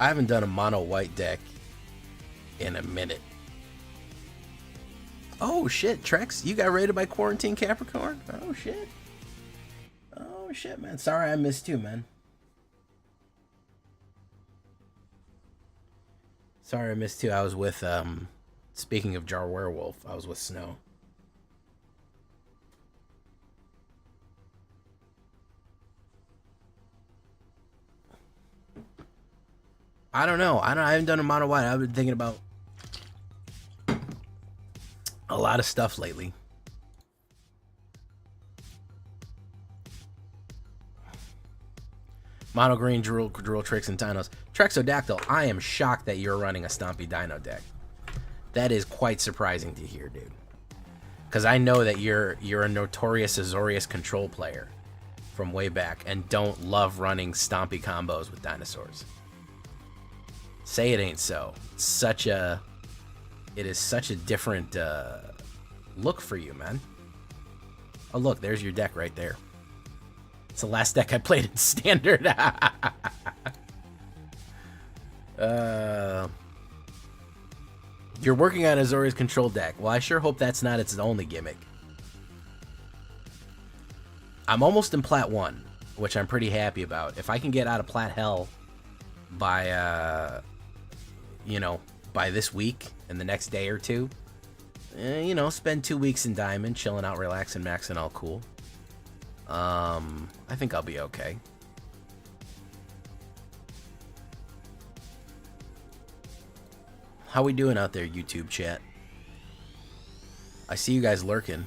I haven't done a mono white deck in a minute. Oh shit, Trex, you got raided by Quarantine Capricorn? Oh shit. Oh shit, man. Sorry I missed you, man. Sorry I missed you. I was with, speaking of Jar Werewolf, I was with Snow. I don't know. I haven't done a mono white. I've been thinking about a lot of stuff lately. Mono green, Drool Tricks, and Dinos. Trexodactyl, I am shocked that you're running a Stompy Dino deck. That is quite surprising to hear, dude. Because I know that you're a notorious Azorius control player from way back and don't love running Stompy combos with dinosaurs. Say it ain't so. It is such a different look for you, man. Oh, look, there's your deck right there. It's the last deck I played in Standard. You're working on Azorius control deck. Well, I sure hope that's not its only gimmick. I'm almost in Plat 1, which I'm pretty happy about. If I can get out of Plat Hell by, by this week and the next day or two, spend 2 weeks in Diamond, chilling out, relaxing, maxing, all cool. I think I'll be okay. How we doing out there, YouTube chat? I see you guys lurking.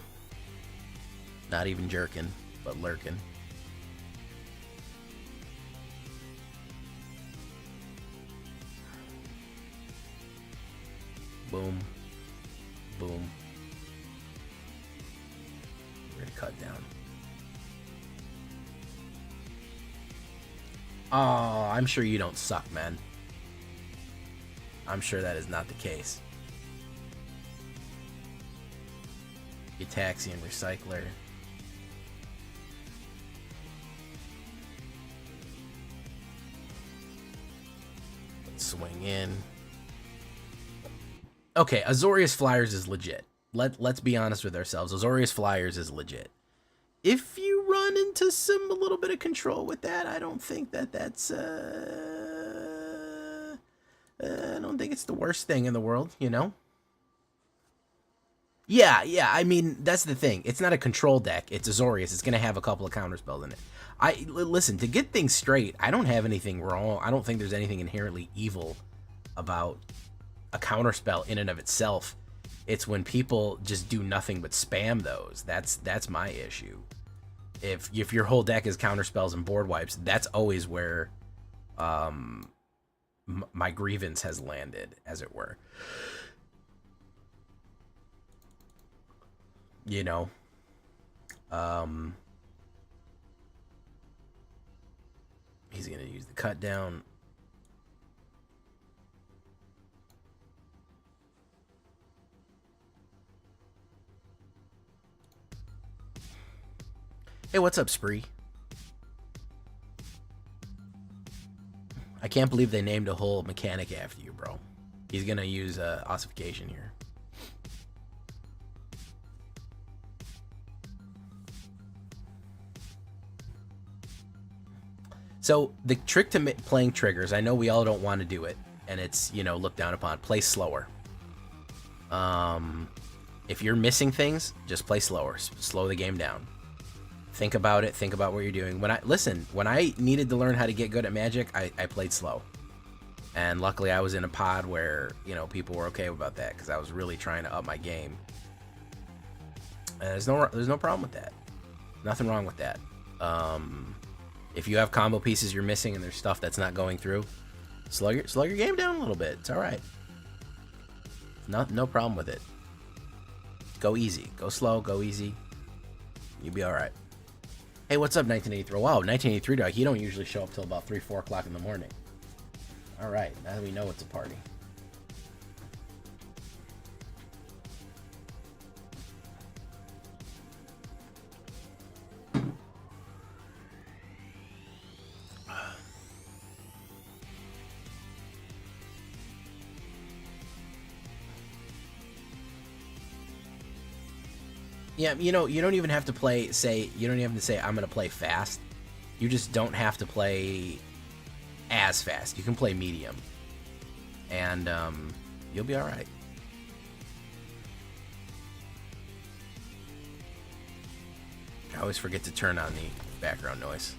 Not even jerking, but lurking. Boom. Boom. We're gonna cut down. Oh, I'm sure you don't suck, man. I'm sure that is not the case. Utaxian Recycler. Let's swing in. Okay, Azorius Flyers is legit. Let's be honest with ourselves. Azorius Flyers is legit. If you run into a little bit of control with that, I don't think that's I don't think it's the worst thing in the world, you know? Yeah, I mean, that's the thing. It's not a control deck. It's Azorius. It's going to have a couple of counterspells in it. Listen, to get things straight, I don't have anything wrong. I don't think there's anything inherently evil about a counterspell in and of itself. It's when people just do nothing but spam those. That's my issue. If your whole deck is counterspells and board wipes, that's always where my grievance has landed, as it were. You know, he's gonna use the cut down. Hey, what's up, Spree? I can't believe they named a whole mechanic after you, bro. He's gonna use ossification here. So the trick to playing triggers, I know we all don't want to do it, and it's, looked down upon. Play slower. If you're missing things, just play slower. Slow the game down. Think about it. Think about what you're doing. When I needed to learn how to get good at Magic, I played slow. And luckily I was in a pod where, people were okay about that, because I was really trying to up my game. And there's no problem with that. Nothing wrong with that. If you have combo pieces you're missing and there's stuff that's not going through, slow your game down a little bit. It's all right. No problem with it. Go easy. Go slow. Go easy. You'll be all right. Hey, what's up, 1983? Wow, 1983 dog. He don't usually show up till about 3, 4 o'clock in the morning. All right, now we know it's a party. Yeah, you know, you don't even have to you don't even have to say, I'm going to play fast. You just don't have to play as fast. You can play medium. And you'll be all right. I always forget to turn on the background noise.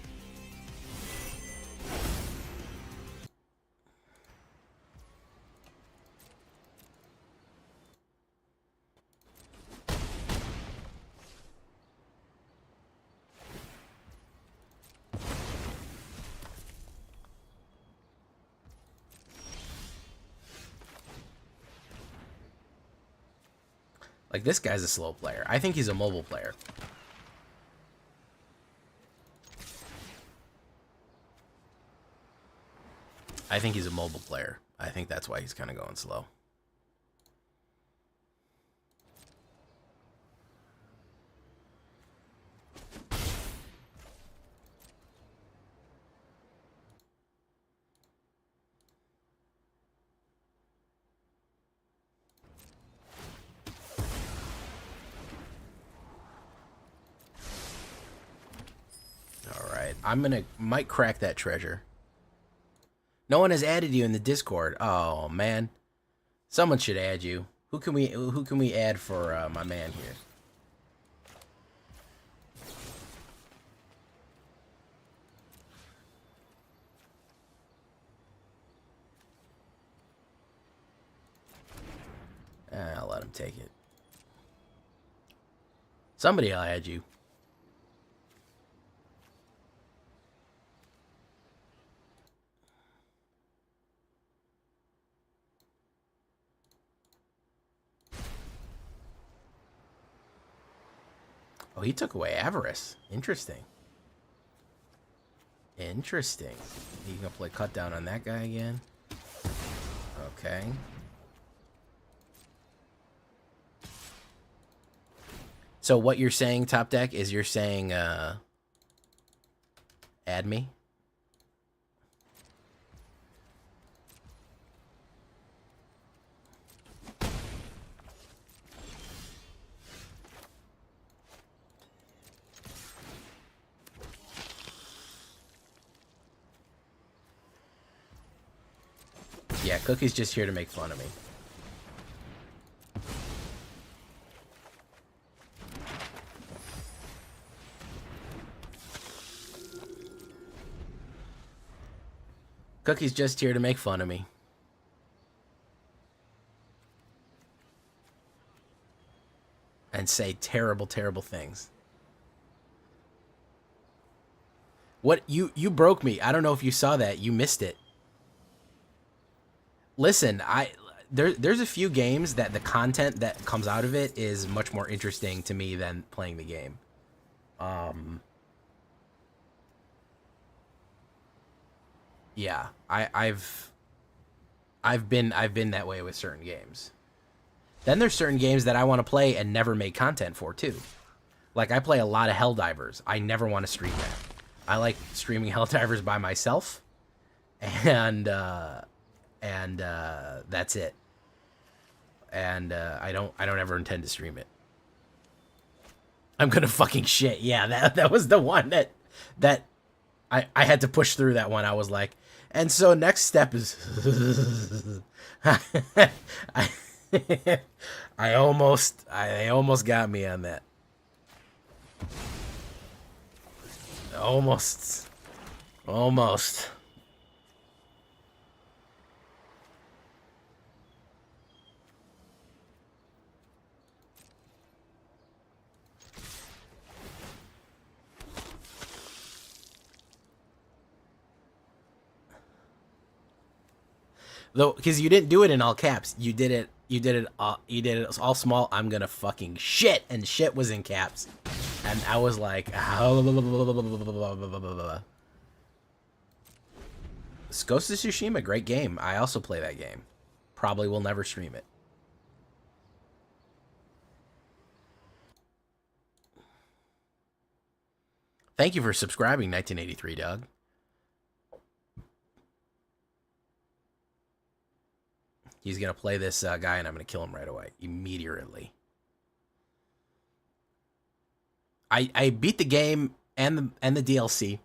Like, this guy's a slow player. I think he's a mobile player. I think he's a mobile player. I think that's why he's kind of going slow. Might crack that treasure. No one has added you in the Discord. Oh man, someone should add you. Who can we add for my man here? I'll let him take it. Somebody will add you. Oh, he took away Avarice. Interesting. Interesting. You gonna play cut down on that guy again? Okay. So what you're saying, Top Deck, is you're saying add me? Yeah, Cookie's just here to make fun of me. Cookie's just here to make fun of me. And say terrible, terrible things. What? You broke me. I don't know if you saw that. You missed it. Listen, there's a few games that the content that comes out of it is much more interesting to me than playing the game. Yeah, I've been that way with certain games. Then there's certain games that I want to play and never make content for too. Like, I play a lot of Helldivers. I never want to stream that. I like streaming Helldivers by myself, and that's it. And I don't ever intend to stream it. I'm gonna fucking shit. Yeah, that was the one that I had to push through that one. I was like, and so next step is I almost got me on that. Almost. Though, because you didn't do it in all caps, you did it all small. I'm gonna fucking shit, and shit was in caps, and I was like, Ghost of Tsushima, great game. I also play that game. Probably will never stream it. Thank you for subscribing, 1983 Doug. He's going to play this guy, and I'm going to kill him right away. Immediately. I beat the game and the DLC.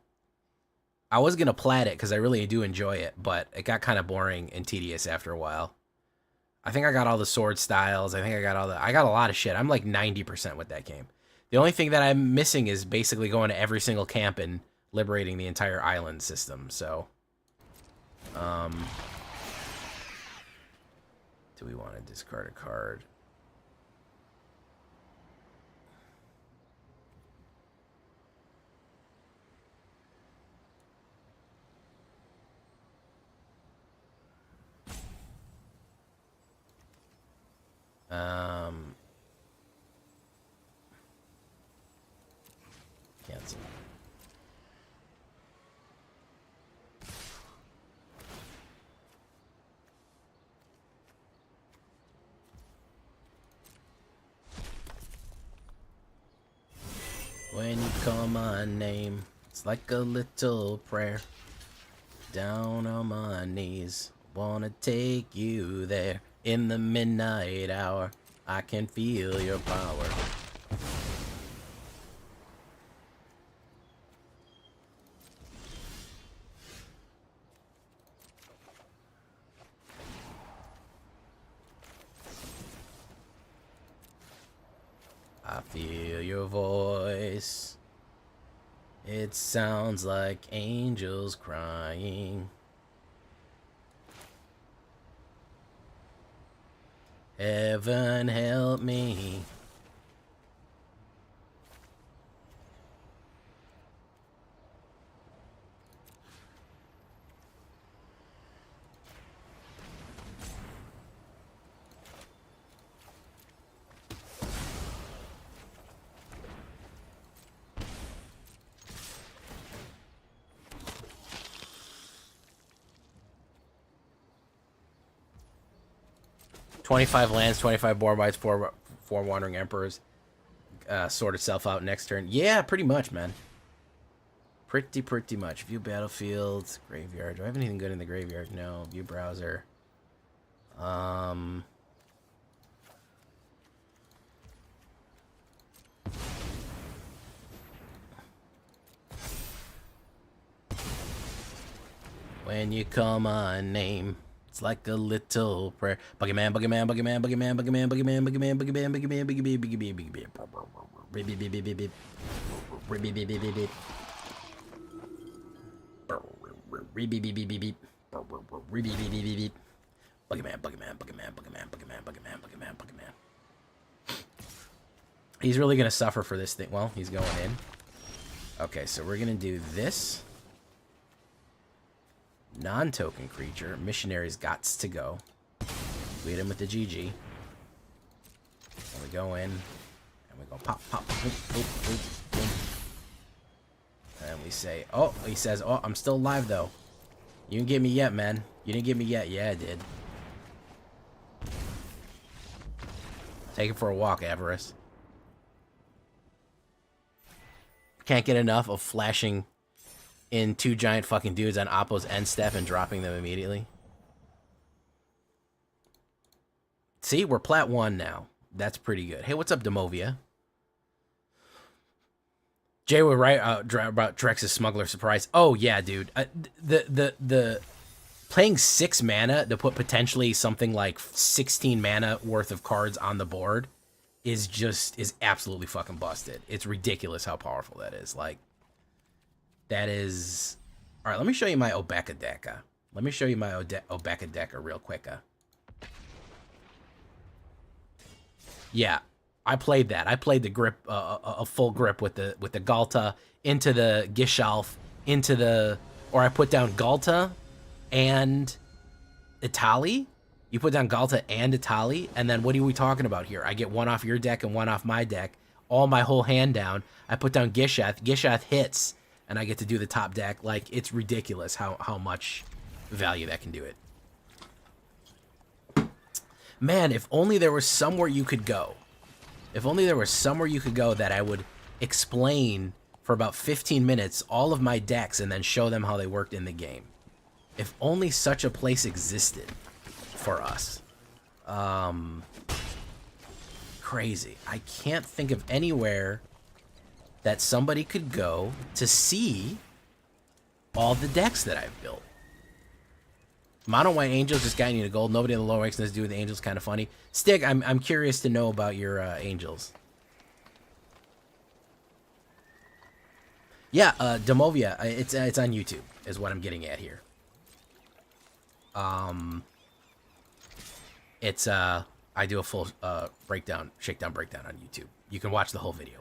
I was gonna plat it because I really do enjoy it, but it got kind of boring and tedious after a while. I think I got all the sword styles. I think I got a lot of shit. I'm like 90% with that game. The only thing that I'm missing is basically going to every single camp and liberating the entire island system. So, do we want to discard a card? Cancel. When you call my name, it's like a little prayer. Down on my knees, wanna take you there. In the midnight hour, I can feel your power. I feel your voice. It sounds like angels crying. Heaven help me. $25 lands, 25 board bites, four Wandering Emperors. Sort itself out next turn. Yeah, pretty much, man. Pretty much. View battlefields, graveyard. Do I have anything good in the graveyard? No. View browser. When you call my name, it's like a little prayer. Boogeyman, boogeyman, boogeyman, boogeyman, boogeyman, boogeyman, boogeyman, boogeyman, boogeyman, boogeyman, boogeyman. He's really gonna suffer for this thing. Well, he's going in. Okay, so we're gonna do this. Non-token creature. Missionary's gots to go. Lead him with the GG. And we go in. And we go pop, pop, boop, boop, boop, boom. And we say, oh, he says, oh, I'm still alive, though. You didn't get me yet, man. You didn't get me yet. Yeah, I did. Take it for a walk, Avarice. Can't get enough of flashing in two giant fucking dudes on Oppo's end step and dropping them immediately. See, we're plat 1 now. That's pretty good. Hey, what's up, Demovia? Jay was right about Drex's Smuggler Surprise. Oh, yeah, dude. The playing 6 mana to put potentially something like 16 mana worth of cards on the board is absolutely fucking busted. It's ridiculous how powerful that is. Like, that is... Alright, let me show you my Obeka Deka. Let me show you my Obeka Deka real quick. Yeah, I played that. I played the grip, a full grip with the Galta into the Gishalf, into the... Or I put down Galta and Itali. You put down Galta and Itali, and then what are we talking about here? I get one off your deck and one off my deck. All my whole hand down. I put down Gishath. Gishath hits. And I get to do the top deck. Like, it's ridiculous how much value that can do it. Man, if only there was somewhere you could go. If only there was somewhere you could go that I would explain for about 15 minutes all of my decks and then show them how they worked in the game. If only such a place existed for us. Crazy. I can't think of anywhere that somebody could go to see all the decks that I've built. Mono White Angels just got you to gold. Nobody in the lower ranks knows to do with the Angels. Kind of funny. Stig, I'm curious to know about your Angels. Yeah, Domovia. It's on YouTube, is what I'm getting at here. It's I do a full shakedown breakdown on YouTube. You can watch the whole video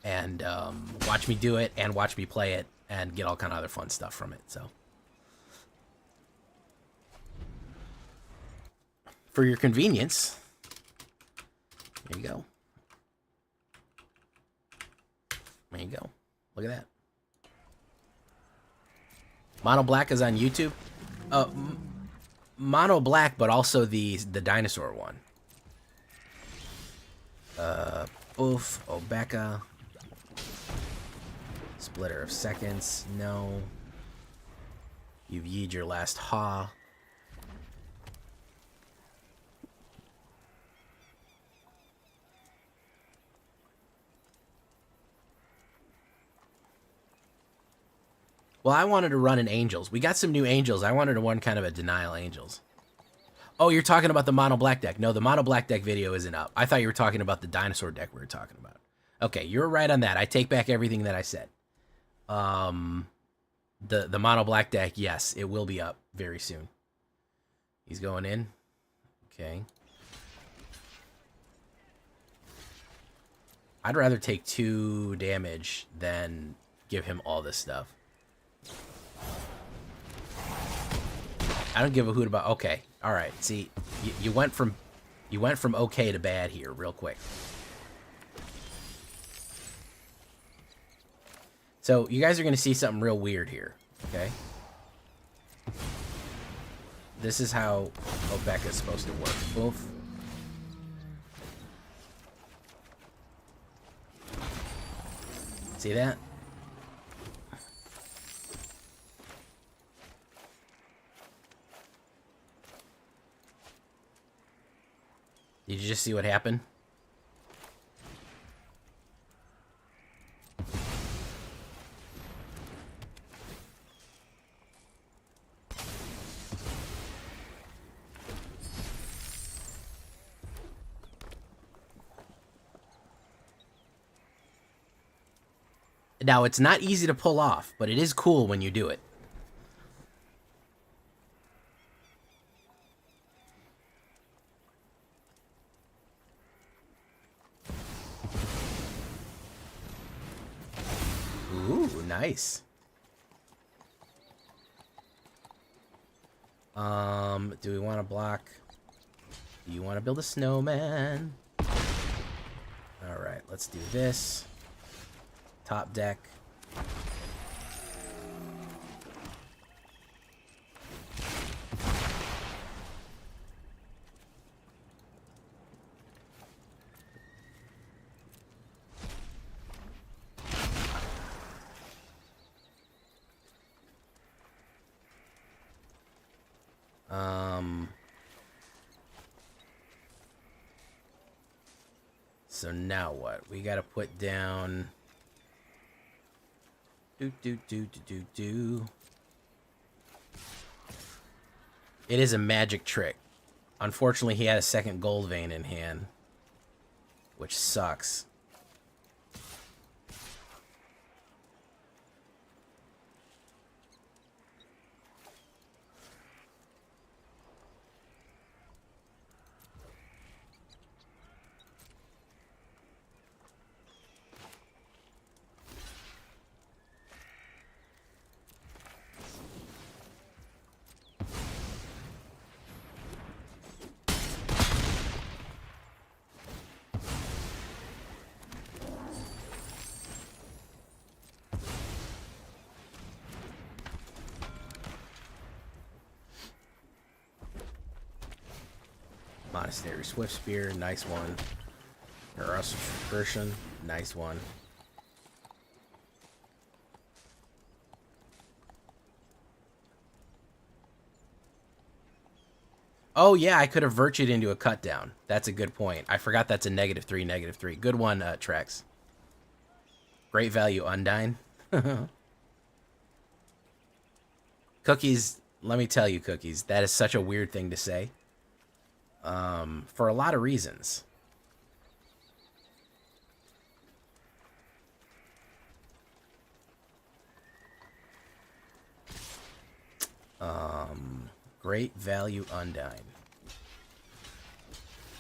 and watch me do it and watch me play it and get all kind of other fun stuff from it. So, for your convenience, there you go. There you go. Look at that. Mono Black is on YouTube. Mono Black, but also the dinosaur one. Oof, Obeka. Splitter of Seconds, no. You've yeed your last Ha. Well, I wanted to run an Angels. We got some new Angels. I wanted to run kind of a Denial Angels. Oh, you're talking about the Mono Black deck. No, the Mono Black deck video isn't up. I thought you were talking about the dinosaur deck we were talking about. Okay, you're right on that. I take back everything that I said. The Mono Black deck, yes, it will be up very soon. He's going in. Okay. I'd rather take 2 damage than give him all this stuff. I don't give a hoot about. Okay, all right. See, you went from okay to bad here real quick. So you guys are gonna see something real weird here. Okay. This is how Obeka's supposed to work. Both. See that? Did you just see what happened? Now, it's not easy to pull off, but it is cool when you do it. Ooh, nice. Do we want to block? Do you want to build a snowman? All right, let's do this. Top deck. So now what? We got to put down. It is a magic trick. Unfortunately, he had a second gold vein in hand, which sucks. Monastery Swift Spear, nice one. Eros Version, nice one. Oh yeah, I could have virtued into a cut down. That's a good point. I forgot that's a -3, -3. Good one, Trex. Great value Undyne. Cookies, let me tell you, Cookies, that is such a weird thing to say. For a lot of reasons. Great value Undyne.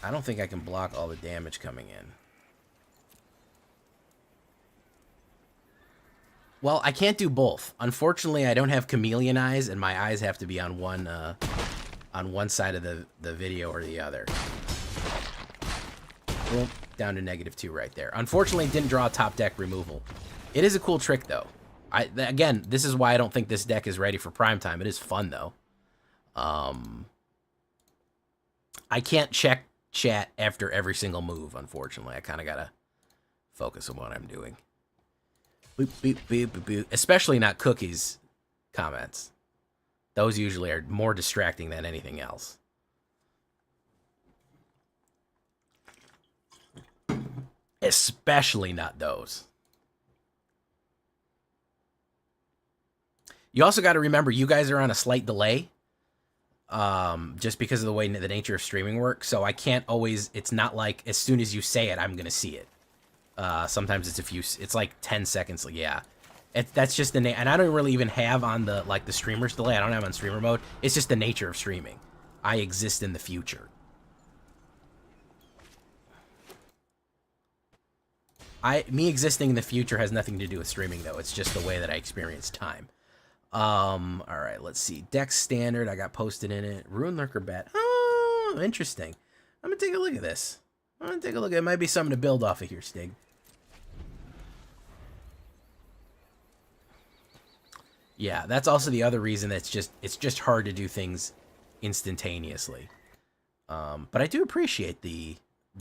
I don't think I can block all the damage coming in. Well, I can't do both. Unfortunately, I don't have chameleon eyes, and my eyes have to be on one side of the video or the other. Well, down to -2 right there. Unfortunately, it didn't draw top deck removal. It is a cool trick, though. Again, this is why I don't think this deck is ready for prime time. It is fun, though. I can't check chat after every single move, unfortunately. I kind of gotta focus on what I'm doing. Boop, boop, boop, boop, boop. Especially not Cookies comments. Those usually are more distracting than anything else. Especially not those. You also got to remember, you guys are on a slight delay. Just because of the way the nature of streaming works. So I can't always, it's not like as soon as you say it, I'm going to see it. Sometimes it's like 10 seconds. Yeah. That's just the and I don't really even have on the, like the streamer's delay. I don't have on streamer mode. It's just the nature of streaming. I exist in the future. Me existing in the future has nothing to do with streaming though. It's just the way that I experience time. All right, let's see. Dex standard, I got posted in it. Rune Lurker bet. Oh, interesting. I'm gonna take a look at this. It might be something to build off of here, Stig. Yeah, that's also the other reason it's just hard to do things instantaneously. But I do appreciate the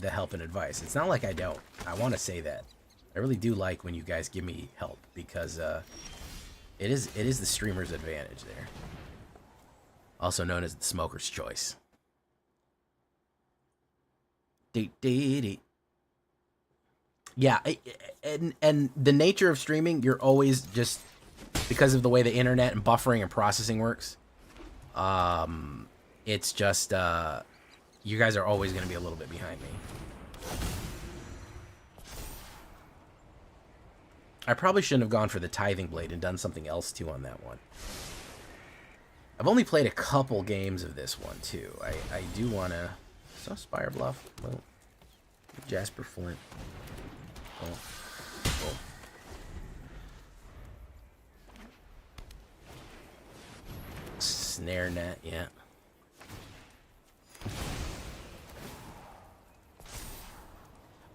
help and advice. It's not like I don't. I want to say that. I really do like when you guys give me help because it is the streamer's advantage there. Also known as the smoker's choice. Yeah, and the nature of streaming, you're always just, because of the way the internet and buffering and processing works, it's just, you guys are always going to be a little bit behind me. I probably shouldn't have gone for the Tithing Blade and done something else, too, on that one. I've only played a couple games of this one, too. I do want to... So, Spire Bluff. Well, Jasper Flint. Oh. Oh. Snare Net, yeah.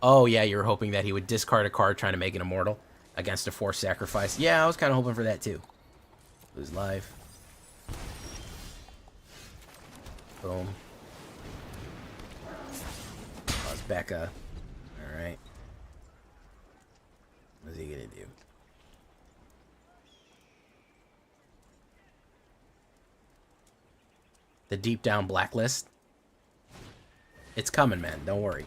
Oh, yeah, you were hoping that he would discard a card trying to make it immortal against a forced sacrifice. Yeah, I was kind of hoping for that, too. Lose life. Boom. Oh, it's Becca. Alright. What's he gonna do? The deep down blacklist? It's coming, man. Don't worry.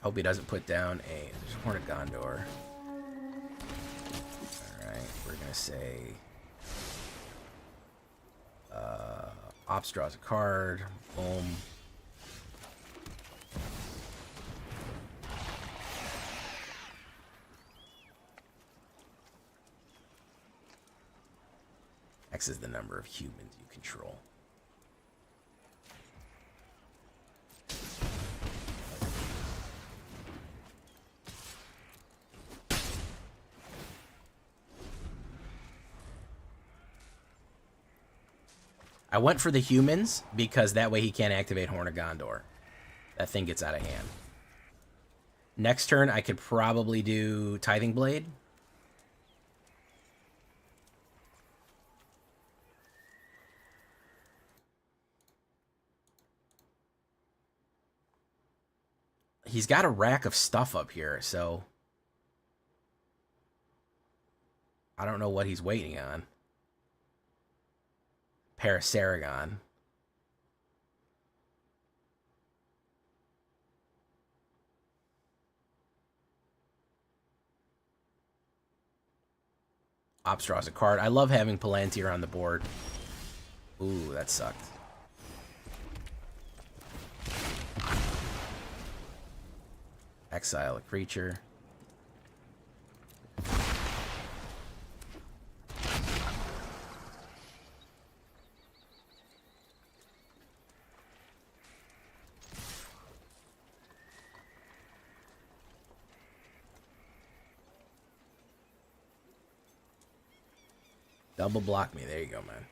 Hope he doesn't put down a Horn of Gondor. Alright, we're gonna say Ops draws a card. Boom. X is the number of humans you control. I went for the humans because that way he can't activate Horn of Gondor. That thing gets out of hand. Next turn, I could probably do Tithing Blade. He's got a rack of stuff up here, so I don't know what he's waiting on. Parasaragon. Ops draws a card. I love having Palantir on the board. Ooh, that sucked. Exile a creature. Double block me. There you go, man.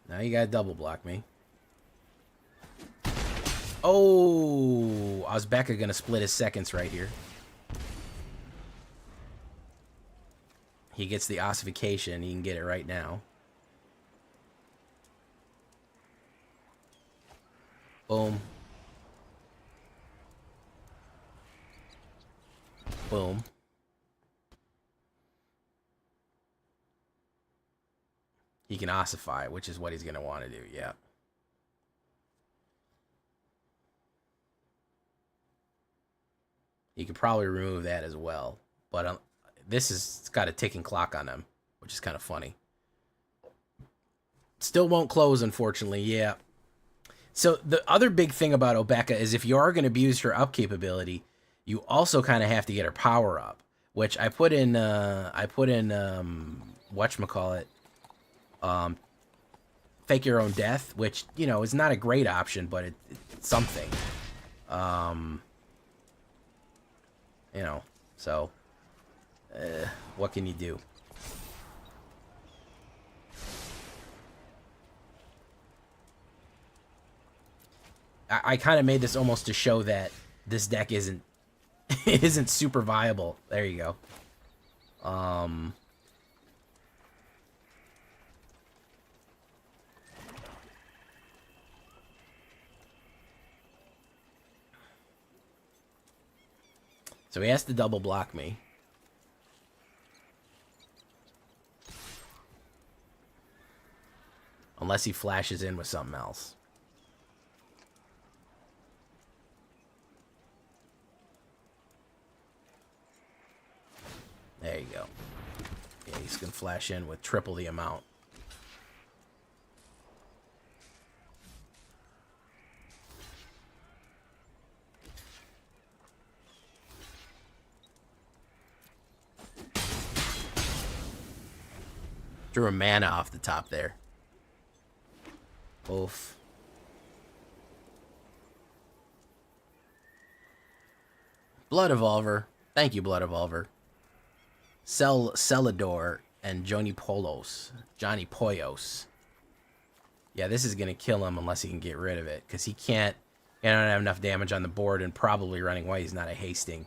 Now you gotta double block me. Oh, Ozbeka gonna split his seconds right here. He gets the ossification. He can get it right now. Boom. Boom. He can ossify, which is what he's going to want to do, yeah. He could probably remove that as well. But this has got a ticking clock on him, which is kind of funny. Still won't close, unfortunately, yeah. So the other big thing about Obeka is if you are going to abuse her upkeep ability, you also kind of have to get her power up, which I put in whatchamacallit, Fake Your Own Death, which, you know, is not a great option, but it's something. You know, so, what can you do? I kind of made this almost to show that this deck isn't super viable. There you go. So he has to double block me. Unless he flashes in with something else. There you go. Yeah, he's going to flash in with triple the amount. Drew a mana off the top there. Oof. Blood Evolver. Thank you, Blood Evolver. Celador and Johnny Polos. Yeah, this is going to kill him unless he can get rid of it. Because he can't... He don't have enough damage on the board, and probably running away. He's not a hasting.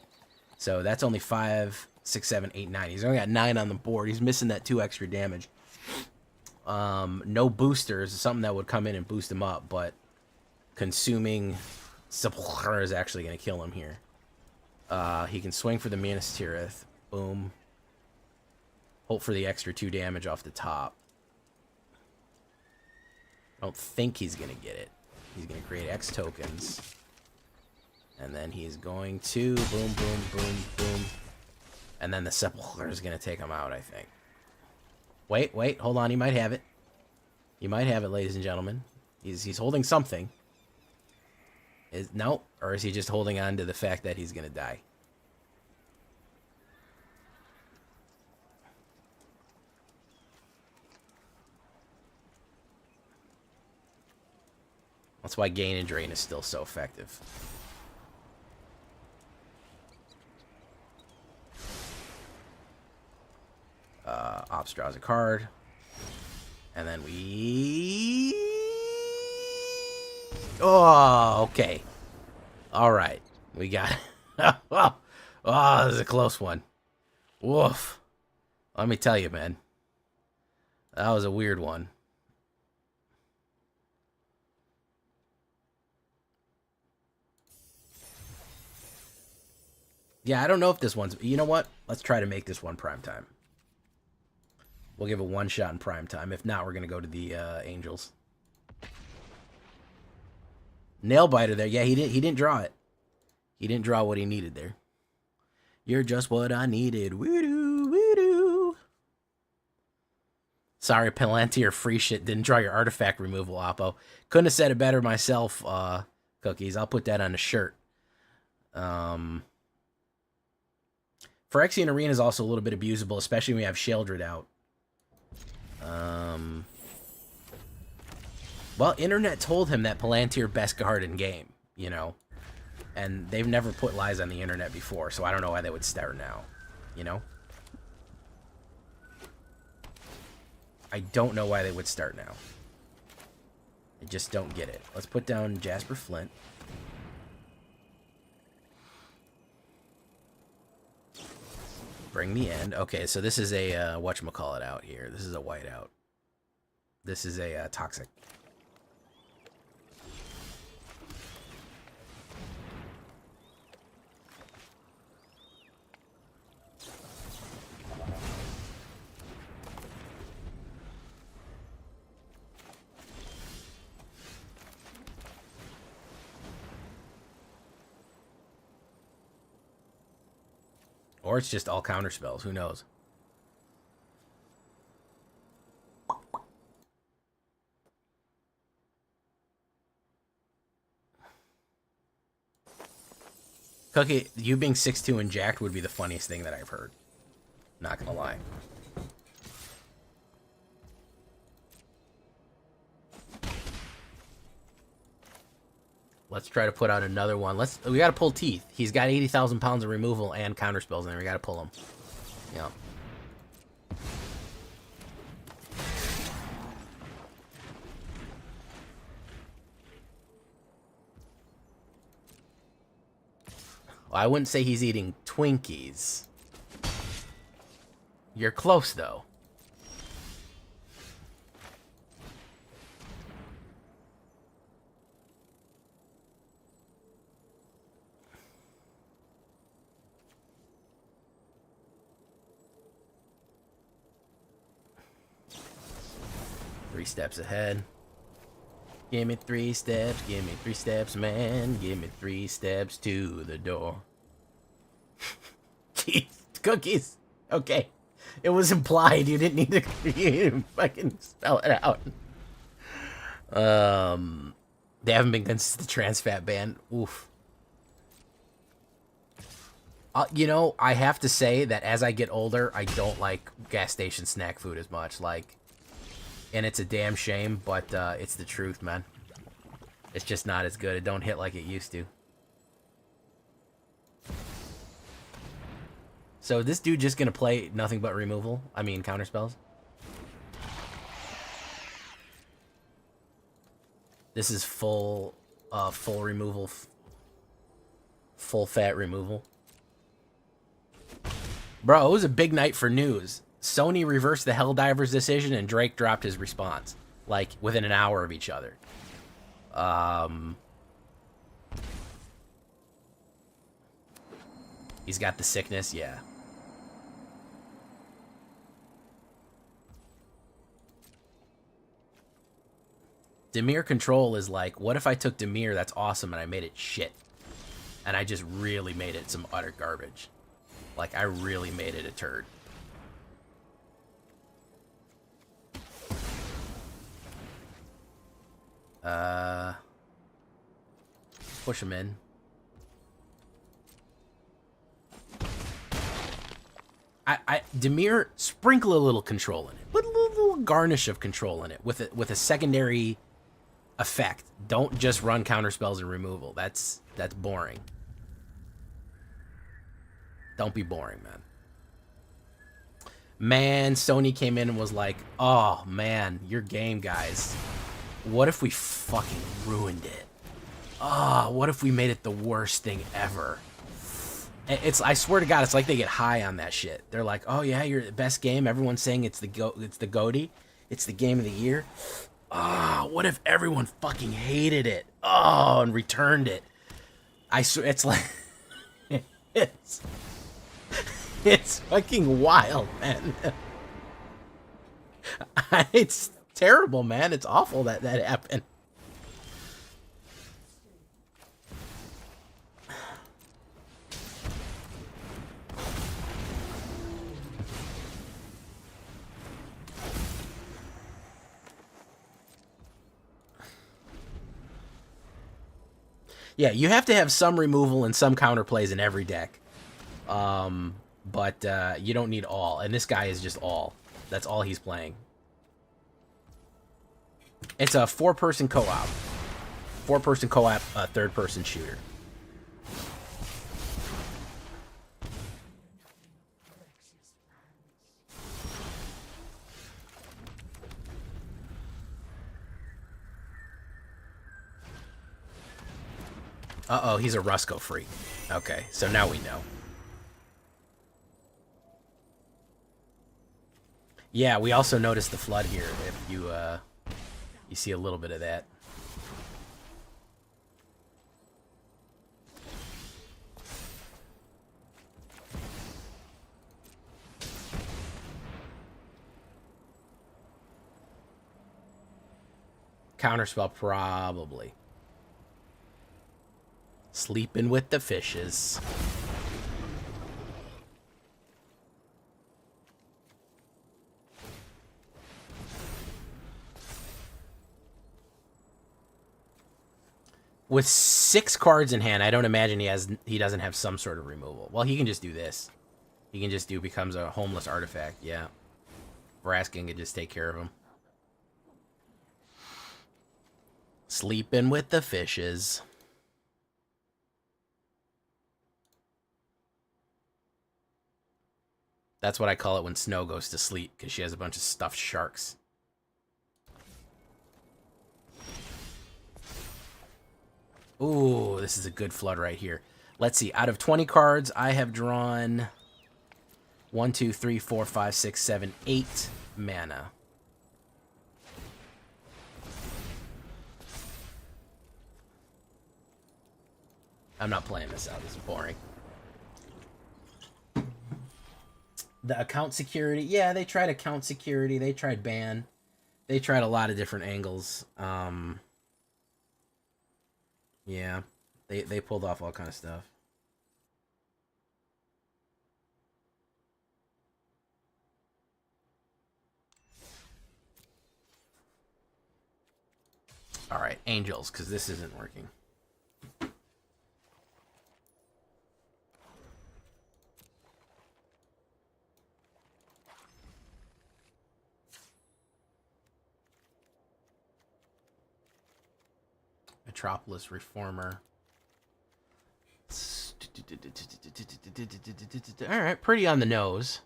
So that's only 5, 6, 7, 8, 9. He's only got 9 on the board. He's missing that 2 extra damage. No boosters. Something that would come in and boost him up, but consuming Sepulchre is actually going to kill him here. He can swing for the Minas Tirith. Boom. Hope for the extra 2 damage off the top. I don't think he's going to get it. He's going to create X tokens. And then he's going to boom, boom, boom, boom. And then the Sepulchre is going to take him out, I think. Wait, hold on. He might have it. He might have it, ladies and gentlemen. He's holding something. No, or is he just holding on to the fact that he's going to die? That's why Gain and Drain is still so effective. Ops draws a card. And then we... Oh, okay. All right. We got it. Oh, this is a close one. Woof. Let me tell you, man. That was a weird one. Yeah, I don't know if this one's... You know what? Let's try to make this one primetime. We'll give it one shot in primetime. If not, we're going to go to the Angels. Nailbiter there. Yeah, he didn't draw it. He didn't draw what he needed there. You're just what I needed. Woo-doo, woo-doo. Sorry, Palantir free shit didn't draw your artifact removal, Oppo. Couldn't have said it better myself, Cookies. I'll put that on a shirt. Phyrexian Arena is also a little bit abusable, especially when we have Sheoldred out. Well, Internet told him that Palantir best card in game, you know. And they've never put lies on the Internet before, so I don't know why they would start now, you know. I don't know why they would start now. I just don't get it. Let's put down Jasper Flint. Bring the end. Okay, so this is a, whatchamacallit out here. This is a whiteout. This is a toxic. Or it's just all counter spells. Who knows? Cookie, you being 6'2" and jacked would be the funniest thing that I've heard. Not gonna lie. Let's try to put out another one. We gotta pull teeth. He's got 80,000 pounds of removal and counter spells in there. We gotta pull him. Yeah. Well, I wouldn't say he's eating Twinkies. You're close, though. Three steps ahead. Give me 3 steps, give me 3 steps, man. Give me 3 steps to the door. Jeez, Cookies. Okay. It was implied. You didn't need to fucking spell it out. They haven't been consistent trans fat ban. Oof. You know, I have to say that as I get older, I don't like gas station snack food as much. Like, and it's a damn shame, but it's the truth, man. It's just not as good. It don't hit like it used to. So this dude just gonna play nothing but removal? I mean, counter spells? This is full removal. Full fat removal. Bro, it was a big night for news. Sony reversed the Helldivers decision and Drake dropped his response. Like, within an hour of each other. He's got the sickness, yeah. Dimir control is like, what if I took Dimir that's awesome and I made it shit? And I just really made it some utter garbage. Like, I really made it a turd. Push him in. Dimir, sprinkle a little control in it. Put a little garnish of control in it with a secondary effect. Don't just run counter spells and removal. That's boring. Don't be boring, man. Man, Sony came in and was like, oh man, your game, guys. What if we fucking ruined it? Oh, what if we made it the worst thing ever? I swear to God, it's like they get high on that shit. They're like, oh yeah, you're the best game. Everyone's saying it's the GOATY. It's the game of the year. Oh, what if everyone fucking hated it? Oh, and returned it. I swear, it's like, it's fucking wild, man. It's terrible, man. It's awful that happened. Yeah, you have to have some removal and some counterplays in every deck. But you don't need all. And this guy is just all. That's all he's playing. It's a 4-person co-op. 4-person co-op, third-person shooter. Uh-oh, he's a Rusco freak. Okay, so now we know. Yeah, we also noticed the flood here. If you you see a little bit of that. Counterspell, probably. Sleeping with the fishes. With 6 cards in hand, I don't imagine he doesn't have some sort of removal. Well, he can just do this. He can just becomes a homeless artifact. Yeah. Vraskin can just take care of him. Sleeping with the fishes. That's what I call it when Snow goes to sleep, because she has a bunch of stuffed sharks. Ooh, this is a good flood right here. Let's see. Out of 20 cards, I have drawn 1, 2, 3, 4, 5, 6, 7, 8 mana. I'm not playing this out. This is boring. The account security. Yeah, they tried account security. They tried ban. They tried a lot of different angles. Yeah, they pulled off all kind of stuff. All right, Angels, because this isn't working. Metropolis Reformer. Alright, pretty on the nose.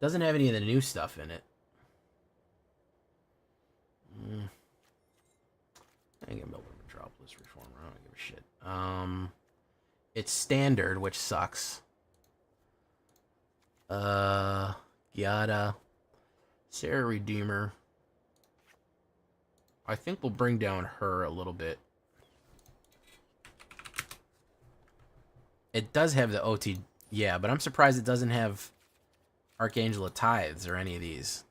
Doesn't have any of the new stuff in it. I can build a Metropolis Reformer. I don't give a shit. It's standard, which sucks. Giada. Sarah Redeemer. I think we'll bring down her a little bit. It does have the OT, yeah, but I'm surprised it doesn't have Archangel of Tithes or any of these.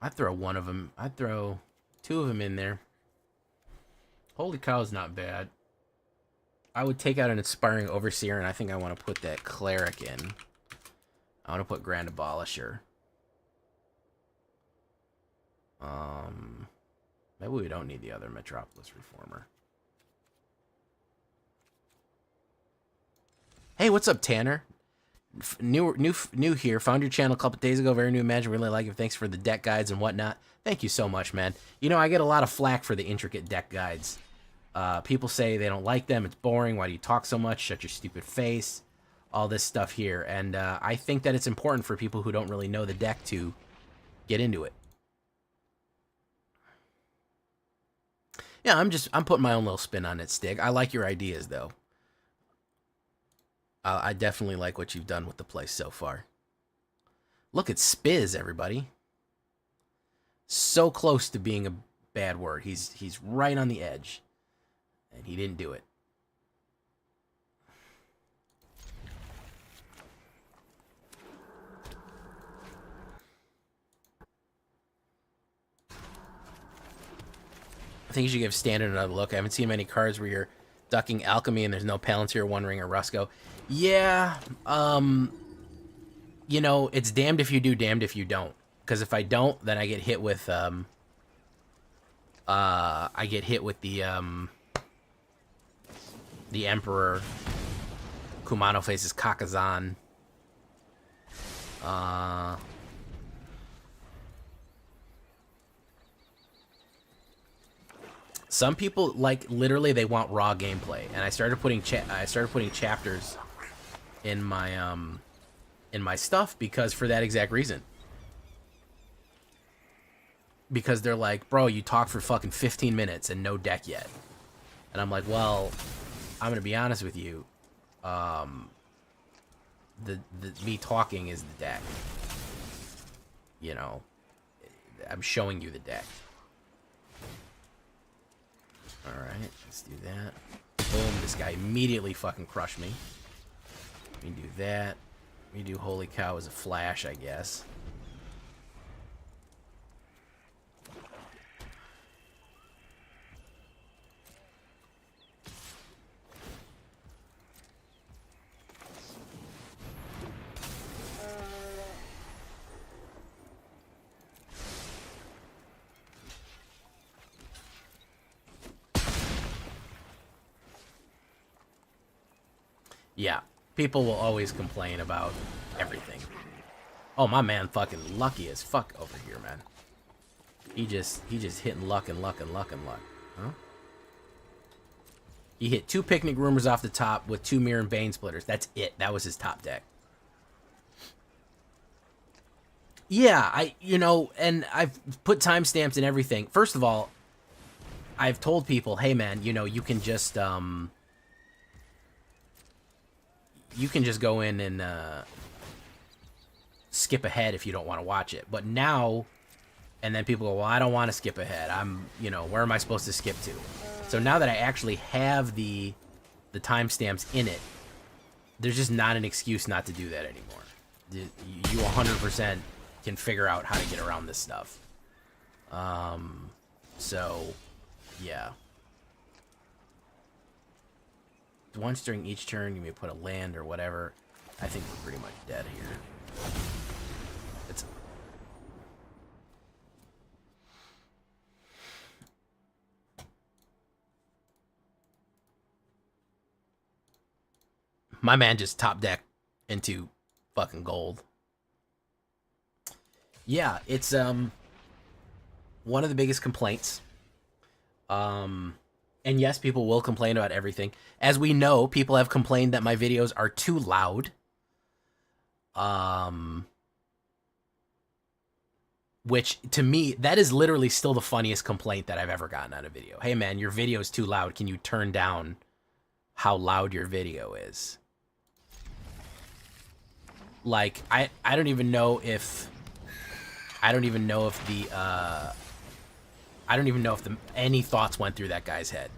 I'd throw one of them. I'd throw 2 of them in there. Holy Cow's not bad. I would take out an Inspiring Overseer, and I think I want to put that Cleric in. I want to put Grand Abolisher. Maybe we don't need the other Metropolis Reformer. Hey, what's up, Tanner? New here. Found your channel a couple days ago. Very new Imagine. Really like it. Thanks for the deck guides and whatnot. Thank you so much, man. You know, I get a lot of flack for the intricate deck guides. People say they don't like them. It's boring. Why do you talk so much? Shut your stupid face. All this stuff here. And I think that it's important for people who don't really know the deck to get into it. Yeah, I'm putting my own little spin on it, Stig. I like your ideas, though. I definitely like what you've done with the place so far. Look at Spiz, everybody. So close to being a bad word. He's right on the edge. And he didn't do it. I think you should give Standard another look. I haven't seen many cards where you're ducking Alchemy and there's no Palantir, One Ring, or Rusco. Yeah, you know, it's damned if you do, damned if you don't. Because if I don't, then I get hit with the Emperor. Kumano faces Kakazan. Some people, like, literally they want raw gameplay, and I started putting chapters in my stuff because for that exact reason. Because they're like, bro, you talked for fucking 15 minutes and no deck yet. And I'm like, well, I'm gonna be honest with you. Me talking is the deck. You know, I'm showing you the deck. Alright, let's do that. Boom, this guy immediately fucking crushed me. We do that. We do Holy Cow as a flash, I guess. Yeah, people will always complain about everything. Oh, my man fucking lucky as fuck over here, man. He just hitting luck and luck and luck and luck. Huh? He hit 2 Picnic Rumors off the top with 2 Mirror and Bane Splitters. That's it. That was his top deck. Yeah, you know, and I've put timestamps and everything. First of all, I've told people, hey man, you know, you can just go in and skip ahead if you don't want to watch it. But now, and then people go, well, I don't want to skip ahead. You know, where am I supposed to skip to? So now that I actually have the timestamps in it, there's just not an excuse not to do that anymore. You 100% can figure out how to get around this stuff. So, yeah. Once during each turn, you may put a land or whatever. I think we're pretty much dead here. It's... My man just top deck into fucking gold. Yeah, it's one of the biggest complaints. And yes, people will complain about everything. As we know, people have complained that my videos are too loud. Which, to me, that is literally still the funniest complaint that I've ever gotten on a video. Hey man, your video is too loud. Can you turn down how loud your video is? Like, I don't even know if... any thoughts went through that guy's head.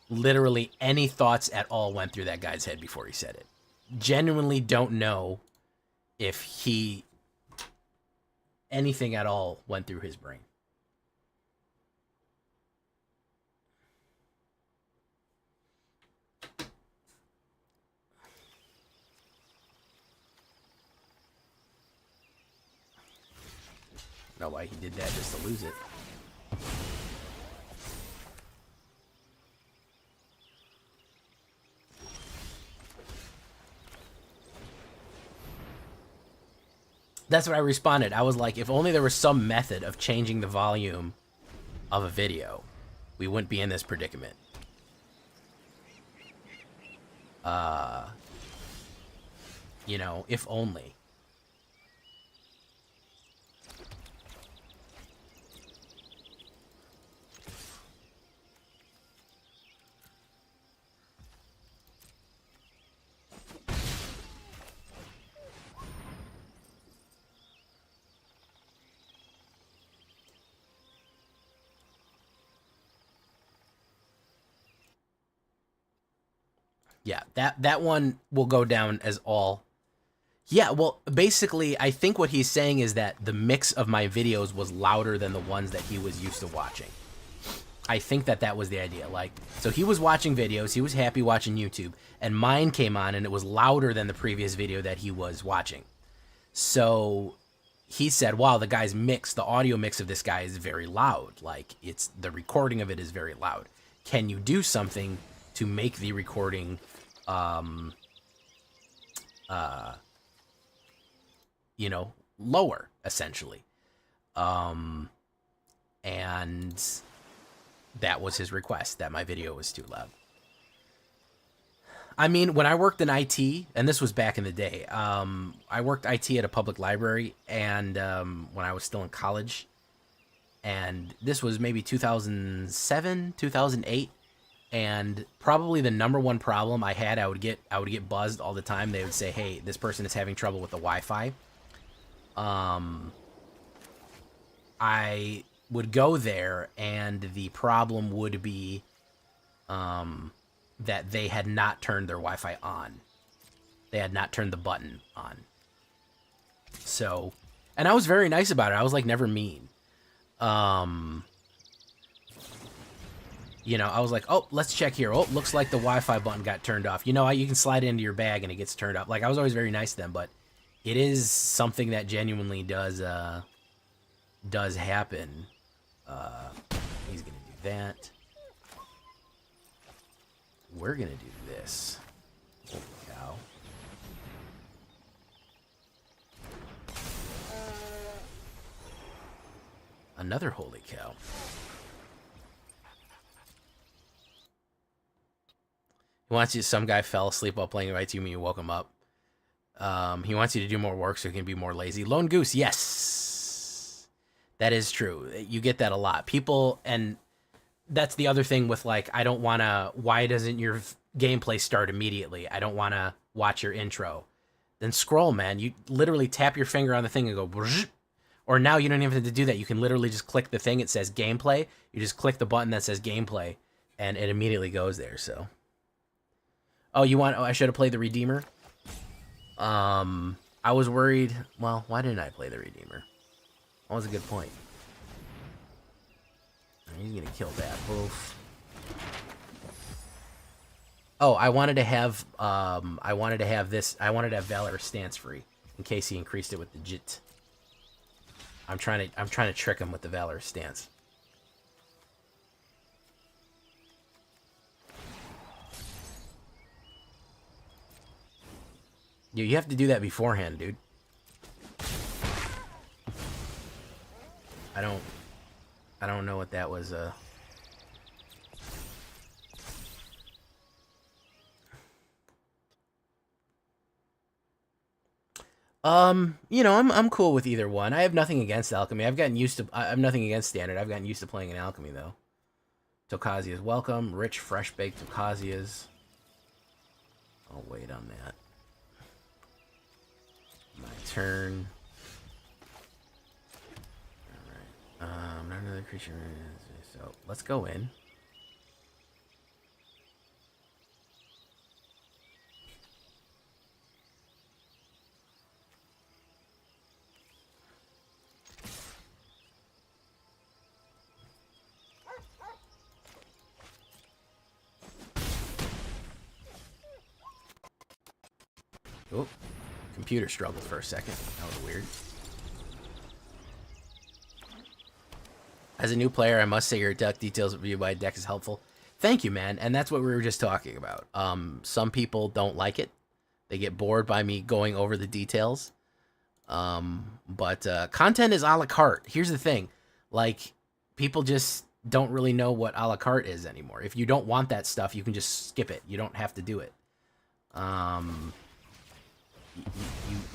Literally any thoughts at all went through that guy's head before he said it. Genuinely don't know if anything at all went through his brain. Know why he did that, just to lose it. That's what I responded. I was like, if only there was some method of changing the volume of a video, we wouldn't be in this predicament. You know, if only. Yeah, that one will go down as all. Yeah, well, basically, I think what he's saying is that the mix of my videos was louder than the ones that he was used to watching. I think that was the idea. Like, so he was watching videos, he was happy watching YouTube, and mine came on and it was louder than the previous video that he was watching. So he said, wow, the guy's mix, the audio mix of this guy is very loud. Like, it's, the recording of it is very loud. Can you do something to make the recording, you know, lower, essentially? And that was his request, that my video was too loud. I mean, when I worked in IT, and this was back in the day, I worked IT at a public library, and when I was still in college, and this was maybe 2007, 2008, and probably the #1 problem I had, I would get buzzed all the time. They would say, hey, this person is having trouble with the Wi-Fi. I would go there, and the problem would be that they had not turned their Wi-Fi on. They had not turned the button on. So, and I was very nice about it. I was like never mean. You know, I was like, oh, let's check here. Oh, looks like the Wi-Fi button got turned off. You know, you can slide it into your bag and it gets turned off. Like, I was always very nice to them, but it is something that genuinely does happen. He's gonna do that. We're gonna do this. Holy cow. Another holy cow. He wants you, some guy fell asleep while playing right to you when you woke him up. He wants you to do more work so he can be more lazy. Lone Goose, yes. That is true. You get that a lot. People, and that's the other thing with, like, I don't want to, why doesn't your gameplay start immediately? I don't want to watch your intro. Then scroll, man. You literally tap your finger on the thing and go, or now you don't even have to do that. You can literally just click the thing. It says gameplay. You just click the button that says gameplay, and it immediately goes there, so. Oh, I should have played the Redeemer? I was worried, well, why didn't I play the Redeemer? That was a good point. He's gonna kill that. Oof. Oh, I wanted to have Valor stance free in case he increased it with the Jit. I'm trying to trick him with the Valor stance. You have to do that beforehand, dude. I don't know what that was, you know, I'm cool with either one. I have nothing against alchemy. I have nothing against standard. I've gotten used to playing in alchemy, though. Tokazia's welcome. Rich, fresh baked Tokazia's. I'll wait on that. My turn. Alright. Not another creature. So, let's go in. Oh, computer struggled for a second. That was weird. As a new player, I must say your deck details review by deck is helpful. Thank you, man. And that's what we were just talking about. Some people don't like it. They get bored by me going over the details. But content is a la carte. Here's the thing. Like, people just don't really know what a la carte is anymore. If you don't want that stuff, you can just skip it. You don't have to do it.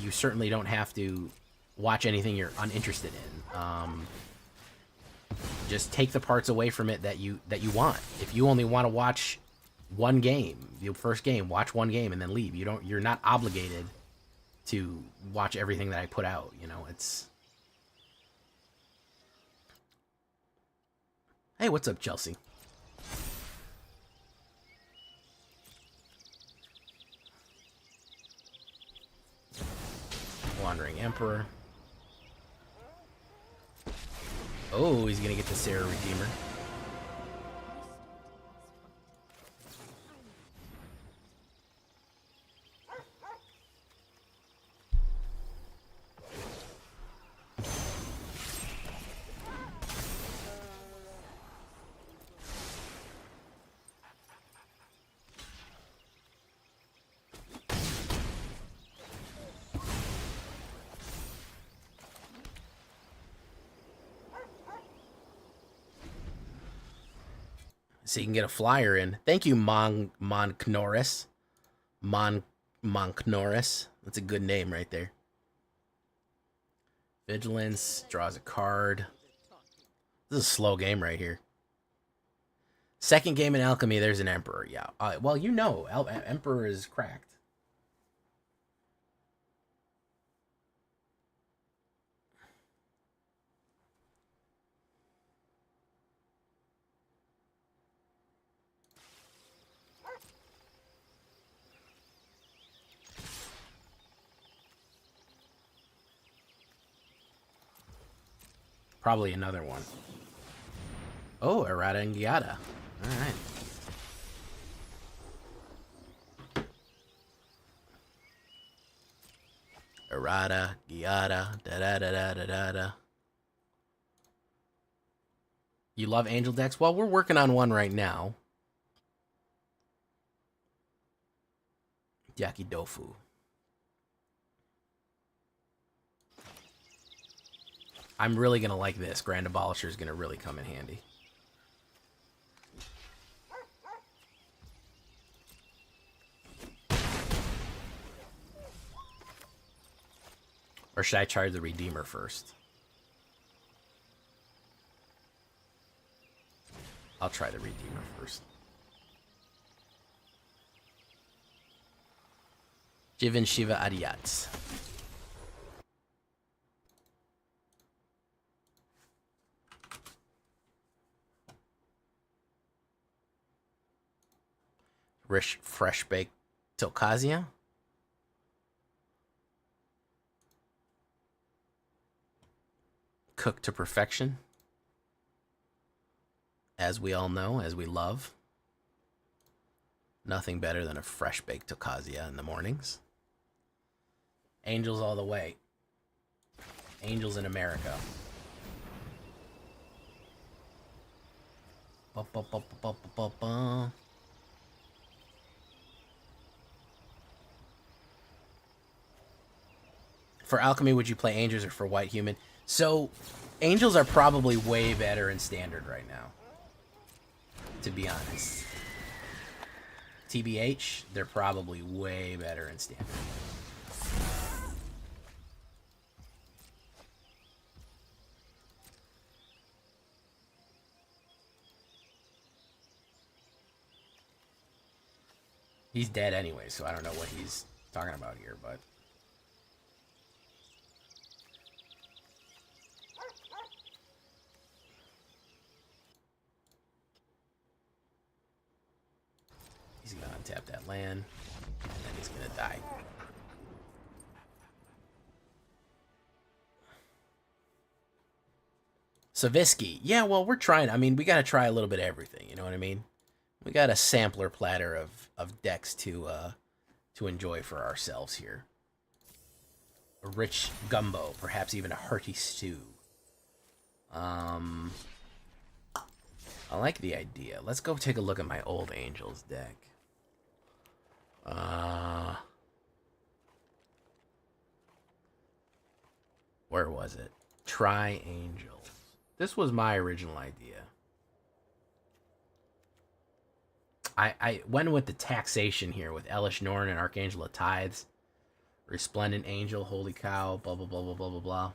You certainly don't have to watch anything you're uninterested in. Just take the parts away from it that you want. If you only want to watch one game, the first game, watch one game and then leave. You're not obligated to watch everything that I put out, you know. It's Hey, what's up, Chelsea? Wandering Emperor. Oh, he's gonna get the Sarah Redeemer. So you can get a flyer in. Thank you, Monknorris. Monknorris. That's a good name right there. Vigilance. Draws a card. This is a slow game right here. Second game in Alchemy, there's an Emperor. Yeah. Well, you know, Emperor is cracked. Probably another one. Oh, Errata and Giada. All right. Errata, Giada, da-da-da-da-da-da. You love Angel decks? Well, we're working on one right now. Yakidofu. I'm really going to like this. Grand Abolisher is going to really come in handy. Or should I try the Redeemer first? I'll try the Redeemer first. Jivan Shiva Adiyats. Fresh baked Tokazia. Cooked to perfection. As we all know, as we love. Nothing better than a fresh baked Tokazia in the mornings. Angels all the way. Angels in America. Ba, ba, ba, ba, ba, ba, ba. For Alchemy, would you play Angels or for White Human? So, Angels are probably way better in Standard right now. To be honest. TBH, they're probably way better in Standard. He's dead anyway, so I don't know what he's talking about here, but... He's going to untap that land, and then he's going to die. Savitsky. Yeah, well, we're trying. I mean, we got to try a little bit of everything, you know what I mean? We got a sampler platter of decks to enjoy for ourselves here. A rich gumbo, perhaps even a hearty stew. I like the idea. Let's go take a look at my old Angels deck. Where was it? Try Angels. This was my original idea. I went with the taxation here with Elish Norn and Archangel of Tithes. Resplendent Angel, holy cow, blah, blah, blah, blah, blah, blah, blah.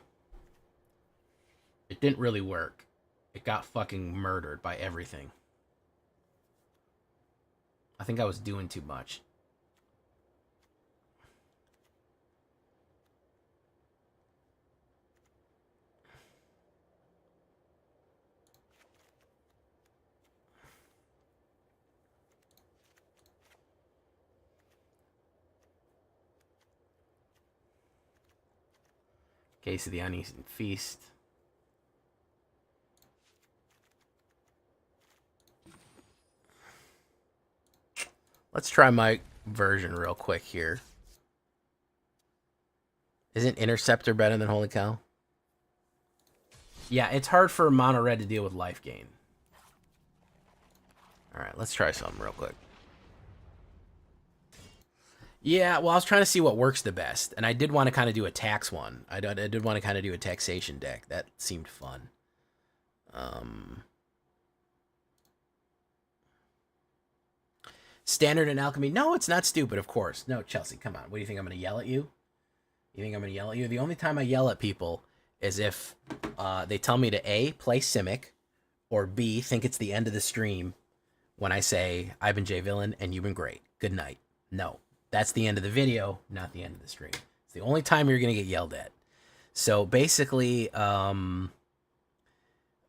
It didn't really work. It got fucking murdered by everything. I think I was doing too much. Case of the Uneaten Feast. Let's try my version real quick here. Isn't Interceptor better than Holy Cow? Yeah, it's hard for Mono Red to deal with life gain. Alright, let's try something real quick. Yeah, well, I was trying to see what works the best, and I did want to kind of do a tax one. I did want to kind of do a taxation deck. That seemed fun. Standard and alchemy. No, it's not stupid, of course. No, Chelsea, come on. What do you think? I'm going to yell at you? You think I'm going to yell at you? The only time I yell at people is if they tell me to A, play Simic, or B, think it's the end of the stream when I say, I've been Jay Villain and you've been great. Good night. No, that's the end of the video, not the end of the stream. It's the only time you're going to get yelled at. So basically,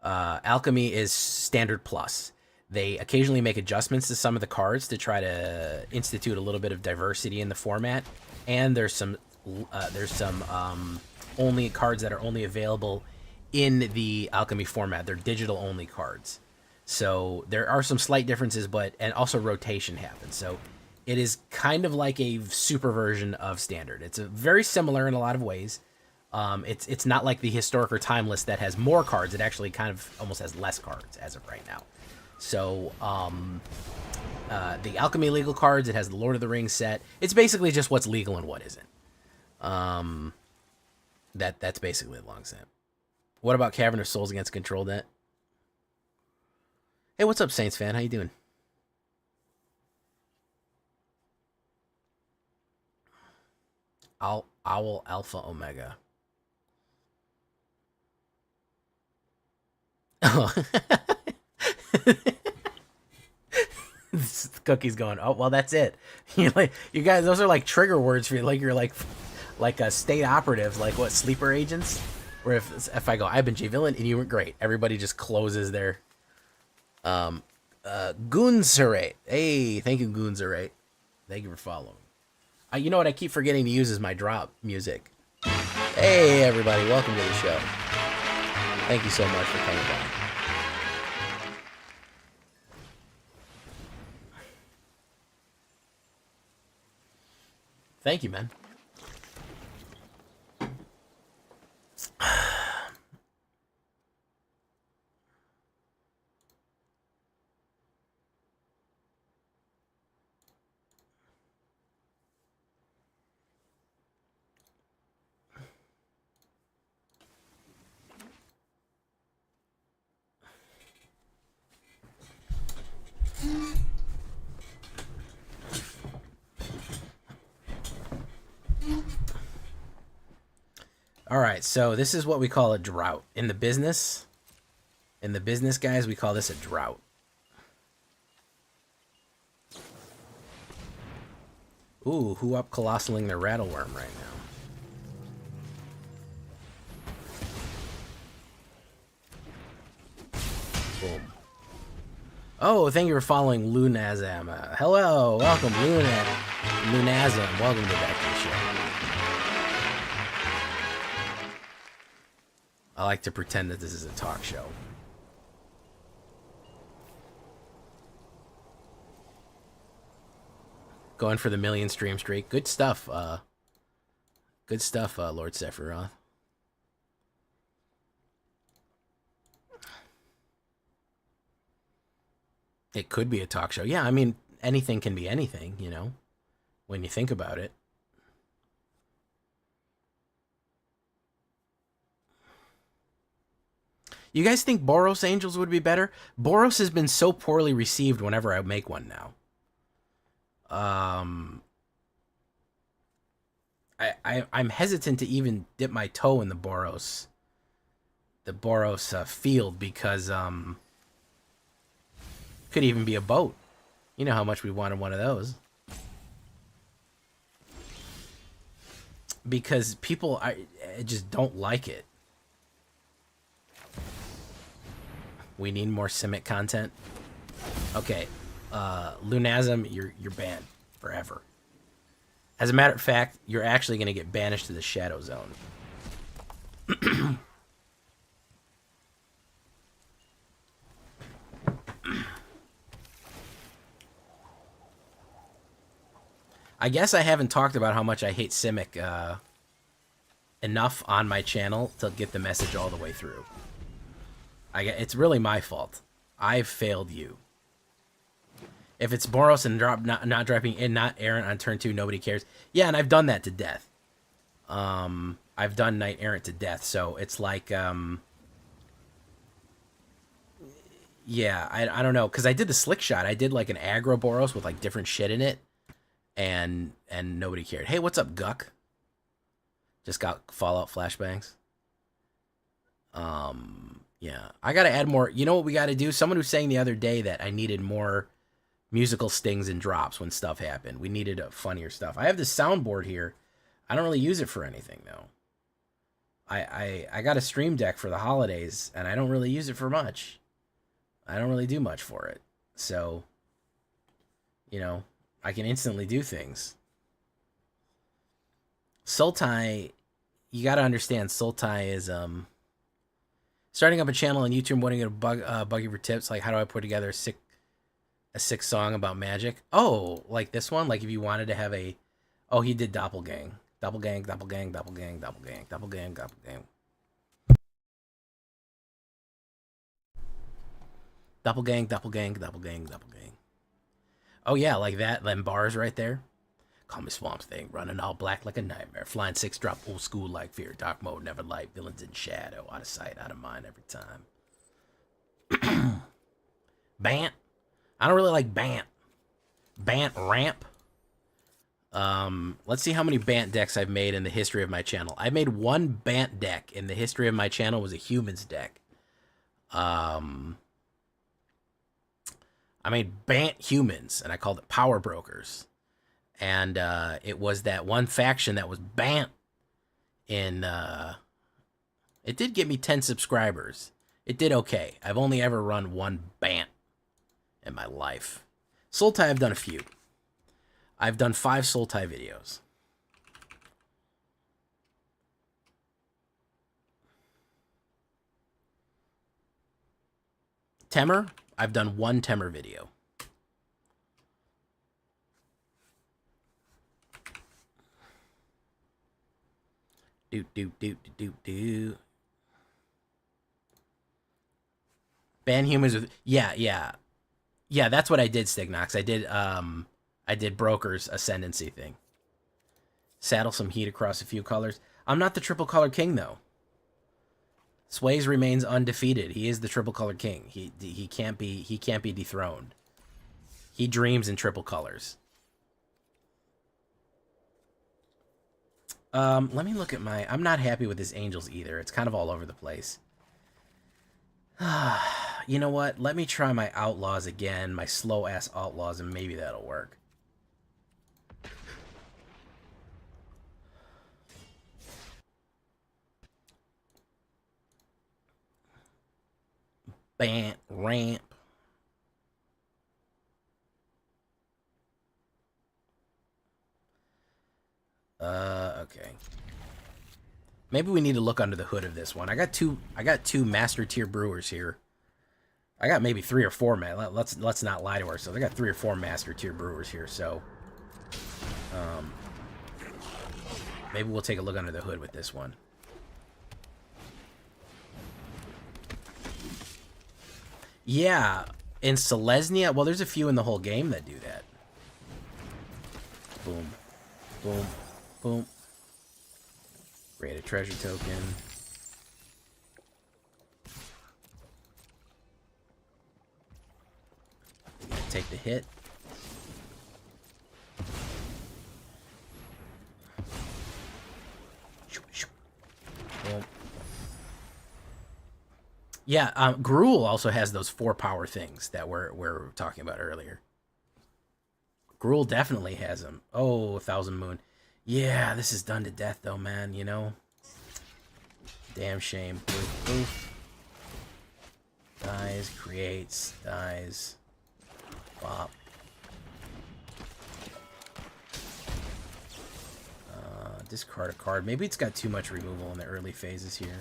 alchemy is standard plus. They occasionally make adjustments to some of the cards to try to institute a little bit of diversity in the format. And there's some only cards that are only available in the alchemy format. They're digital only cards. So there are some slight differences, and also rotation happens. So it is kind of like a super version of standard. It's very similar in a lot of ways. It's not like the historic or timeless that has more cards. It actually kind of almost has less cards as of right now. So the alchemy legal cards, it has the Lord of the Rings set. It's basically just what's legal and what isn't. That's basically the long snap. What about Cavern of Souls against Control Net? Hey, what's up, Saints fan? How you doing? Owl Alpha Omega. Oh. Cookie's going, oh, well, that's it. You're like, you guys, those are like trigger words for you. Like, you're like a state operatives, like what, sleeper agents? Where if I go, I've been Jay Villain and you were great, everybody just closes their Goonzerate. Hey, thank you, Goonzerate. Thank you for following. You know what I keep forgetting to use is my drop music. Hey, everybody, welcome to the show. Thank you so much for coming by. Thank you, man. All right, so this is what we call a drought. In the business, guys, we call this a drought. Ooh, who up colossaling their Rattleworm right now? Boom. Oh, thank you for following Lunazam. Hello, welcome, Lunazam. Welcome back to the show. I like to pretend that this is a talk show. Going for the 1,000,000 stream streak. Good stuff. Good stuff, Lord Sephiroth. It could be a talk show. Yeah, I mean, anything can be anything, you know, when you think about it. You guys think Boros Angels would be better? Boros has been so poorly received whenever I make one now. I'm hesitant to even dip my toe in the Boros field because could even be a boat. You know how much we wanted one of those. Because people I just don't like it. We need more Simic content. Okay, Lunazam, you're banned forever. As a matter of fact, you're actually going to get banished to the Shadow Zone. I guess I haven't talked about how much I hate Simic enough on my channel to get the message all the way through. It's really my fault. I've failed you. If it's Boros and not dropping in, not Errant on turn 2, nobody cares. Yeah, and I've done that to death. I've done Knight Errant to death, so it's like, Yeah, I don't know, because I did the slick shot. I did like an aggro Boros with like different shit in it, and nobody cared. Hey, what's up, Guck? Just got Fallout flashbangs. Yeah, I gotta add more. You know what we gotta do? Someone was saying the other day that I needed more musical stings and drops when stuff happened. We needed funnier stuff. I have this soundboard here. I don't really use it for anything though. I got a stream deck for the holidays, and I don't really use it for much. I don't really do much for it. So, you know, I can instantly do things. Sultai, you got to understand, Sultai is starting up a channel on YouTube, wanting to bug you for tips, like how do I put together a sick song about magic? Oh, like this one? Like if you wanted to have a... Oh, he did Doppelgang. Doppelgang, Doppelgang, Doppelgang, Doppelgang, Doppelgang, Doppelgang. Doppelgang, Doppelgang, Doppelgang, Doppelgang. Oh yeah, like that, them bars right there. Call me Swamp Thing, running all black like a nightmare. Flying 6-drop, old school like fear. Dark mode, never light. Villains in shadow. Out of sight, out of mind every time. Bant. I don't really like Bant. Bant ramp. Let's see how many Bant decks I've made in the history of my channel. I made one Bant deck in the history of my channel. It was a humans deck. I made Bant humans, and I called it Power Brokers. And it was that one faction that was Bant in... it did get me 10 subscribers. It did okay. I've only ever run one Bant in my life. Sultai, I've done a few. I've done 5 Sultai videos. Temur, I've done 1 Temur video. Do. Ban humans with... Yeah, that's what I did, Stignox. I did Broker's Ascendancy thing. Saddle some heat across a few colors. I'm not the triple color king, though. Sways remains undefeated. He is the triple color king. He can't be dethroned. He dreams in triple colors. Let me look at my... I'm not happy with this Angels either. It's kind of all over the place. You know what? Let me try my Outlaws again. My slow-ass Outlaws, and maybe that'll work. Bant ramp. Okay. Maybe we need to look under the hood of this one. I got two master tier brewers here. I got maybe 3 or 4, man. Let's not lie to ourselves. I got 3 or 4 master tier brewers here, so maybe we'll take a look under the hood with this one. Yeah, in Selesnya, well, there's a few in the whole game that do that. Boom, boom, boom. Create a treasure token. Take the hit. Boom. Yeah, Gruul also has those 4 power things that we're talking about earlier. Gruul definitely has them. Oh, 1000 Moon. Yeah, this is done to death, though, man, you know? Damn shame. Poof, poof. Dies, creates, dies. Bop. Discard a card. Maybe it's got too much removal in the early phases here.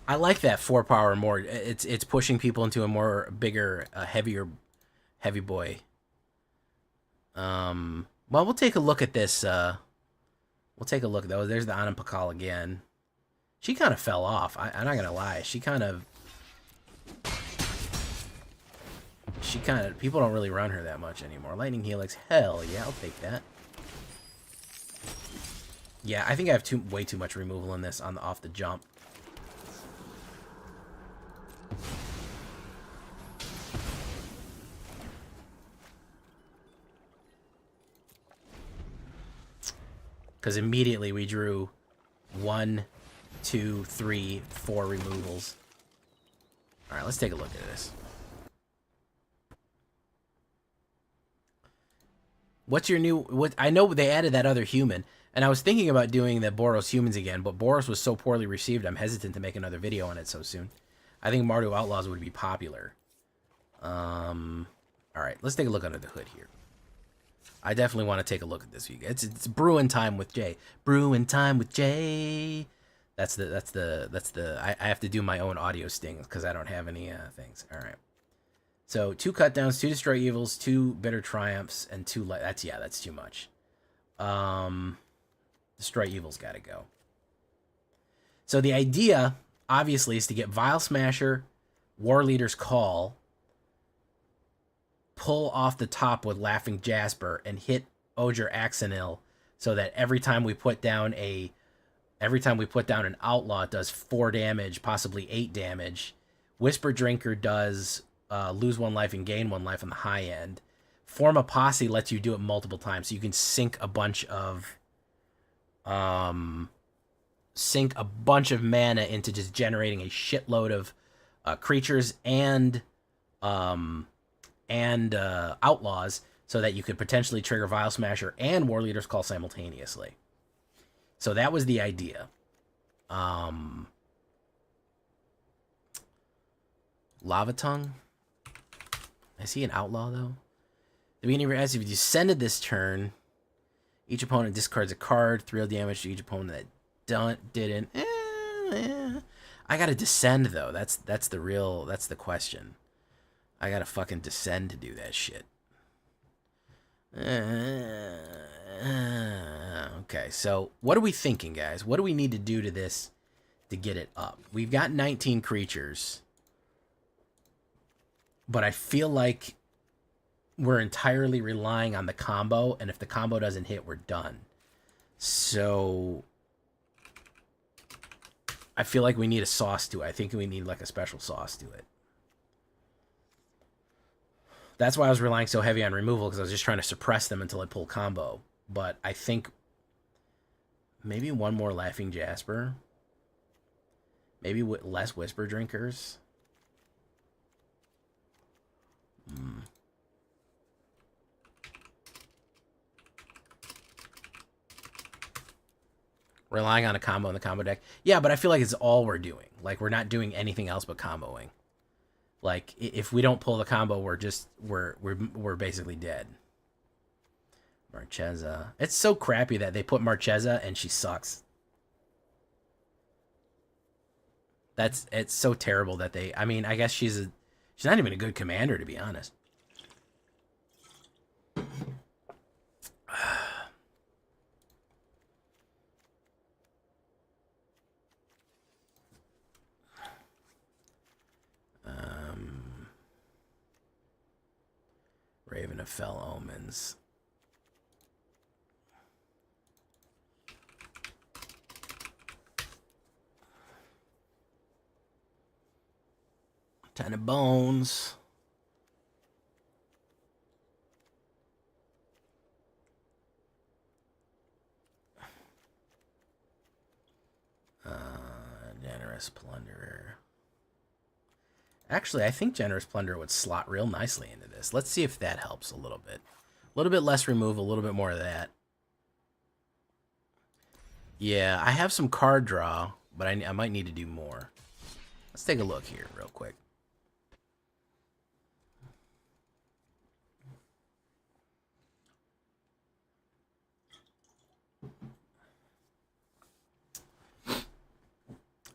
I like that 4 power more. It's pushing people into a more bigger, heavier, heavy boy. Well, we'll take a look at this. We'll take a look though. There's the Anand Pakal again. She kind of fell off. I'm not gonna lie. She kind of she kind of, people don't really run her that much anymore. Lightning Helix, hell yeah, I'll take that. Yeah, I think I have way too much removal in this on off the jump. Because immediately we drew 1, 2, 3, 4 removals. All right, let's take a look at this. What's your new... What I know they added that other human, and I was thinking about doing the Boros humans again, but Boros was so poorly received, I'm hesitant to make another video on it so soon. I think Mardu Outlaws would be popular. All right, let's take a look under the hood here. I definitely want to take a look at this. It's brewing time with Jay. Brewing time with Jay. I have to do my own audio stings because I don't have any things. All right. So 2 cutdowns, 2 destroy evils, 2 bitter triumphs, and 2 that's too much. Destroy evil's got to go. So the idea, obviously, is to get Vile Smasher, War Leader's Call, pull off the top with Laughing Jasper, and hit Oger Axonil, so that every time we put down an outlaw, it does 4 damage, possibly 8 damage. Whisper Drinker does lose 1 life and gain 1 life on the high end. Form a Posse lets you do it multiple times, so you can sink a bunch of mana into just generating a shitload of creatures and outlaws, so that you could potentially trigger Vile Smasher and War Leader's Call simultaneously. So that was the idea. Lava Tongue. Is he an outlaw, though? The beginning of your if you descended this turn, each opponent discards a card, 3 damage to each opponent that didn't. I gotta descend, though. That's the question. I gotta fucking descend to do that shit. Okay, so what are we thinking, guys? What do we need to do to this to get it up? We've got 19 creatures, but I feel like we're entirely relying on the combo, and if the combo doesn't hit, we're done. So I feel like we need a sauce to it. I think we need like a special sauce to it. That's why I was relying so heavy on removal, because I was just trying to suppress them until I pull combo. But I think maybe 1 more Laughing Jasper. Maybe less Whisper Drinkers. Relying on a combo in the combo deck. Yeah, but I feel like it's all we're doing. Like, we're not doing anything else but comboing. Like, if we don't pull the combo, we're basically dead. Marchesa. It's so crappy that they put Marchesa and she sucks. It's so terrible that they... I mean, I guess she's not even a good commander, to be honest. Raven of Fell Omens. Ten of Bones. Generous Plunderer. Actually, I think Generous Plunderer would slot real nicely into this. Let's see if that helps a little bit. A little bit less removal, a little bit more of that. Yeah, I have some card draw, but I might need to do more. Let's take a look here real quick.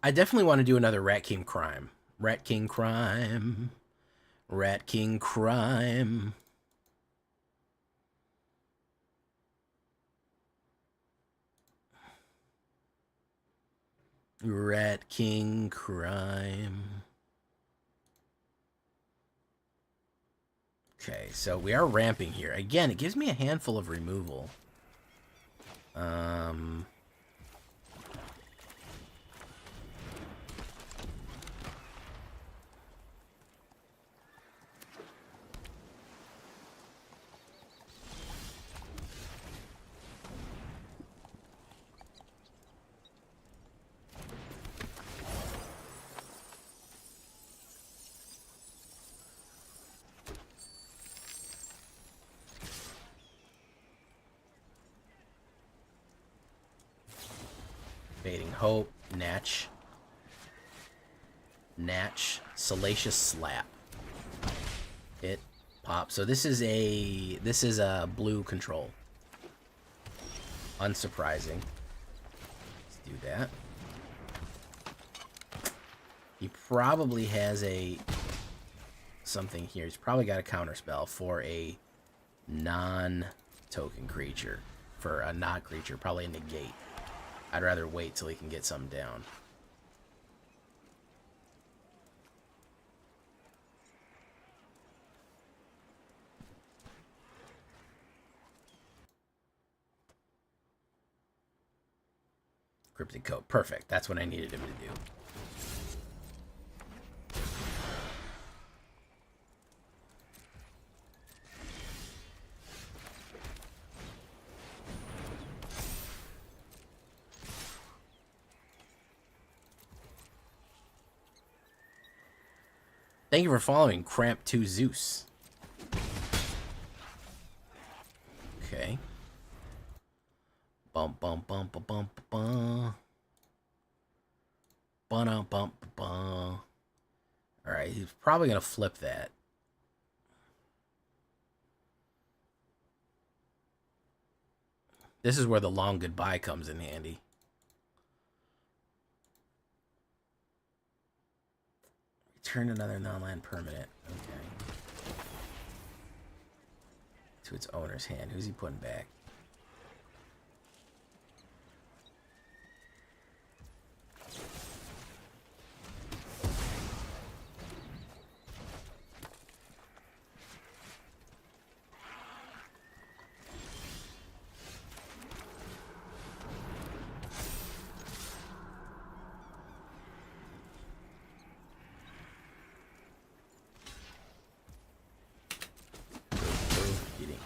I definitely want to do another Rat King Crime. Rat King Crime. Rat King Crime. Rat King Crime. Okay, so we are ramping here. Again, it gives me a handful of removal. Fading Hope, Natch, Salacious Slap. Hit, pop. So this is a blue control. Unsurprising. Let's do that. He probably has something here. He's probably got a counterspell for a non-token creature. For a not creature, probably a negate. I'd rather wait till he can get something down. Cryptic Coat. Perfect. That's what I needed him to do. Thank you for following, Cramp 2 Zeus. Okay. Bump, bump, bump, bump, bump, bump. Bump, bump, bump. Alright, he's probably going to flip that. This is where the long goodbye comes in handy. Return another non-land permanent. Okay. To its owner's hand. Who's he putting back?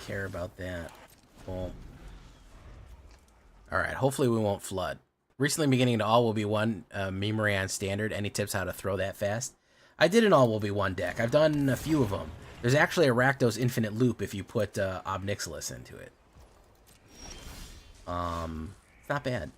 Care about that. Boom. Alright, hopefully we won't flood. Recently beginning to all will be one memory on standard. Any tips how to throw that fast? I did an all will be one deck. I've done a few of them. There's actually a Rakdos Infinite Loop if you put Obnixilis into it. It's not bad.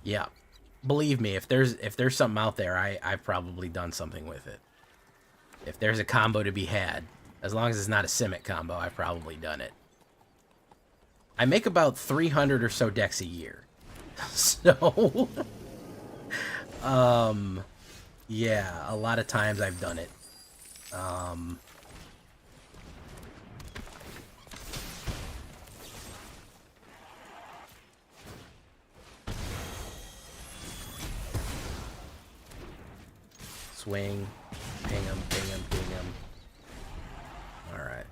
Yeah, believe me, if there's something out there, I've probably done something with it. If there's a combo to be had, as long as it's not a Simic combo, I've probably done it. I make about 300 or so decks a year, so yeah, a lot of times I've done it. Swing, ping him, ping him, ping him. Alright.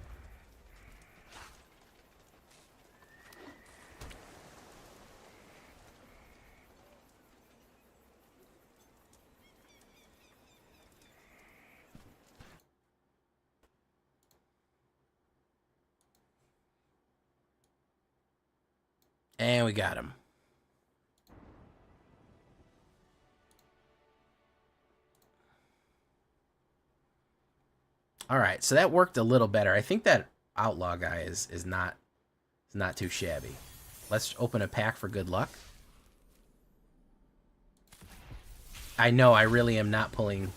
And we got him. All right, so that worked a little better. I think that Outlaw guy is not too shabby. Let's open a pack for good luck. I know, I really am not pulling...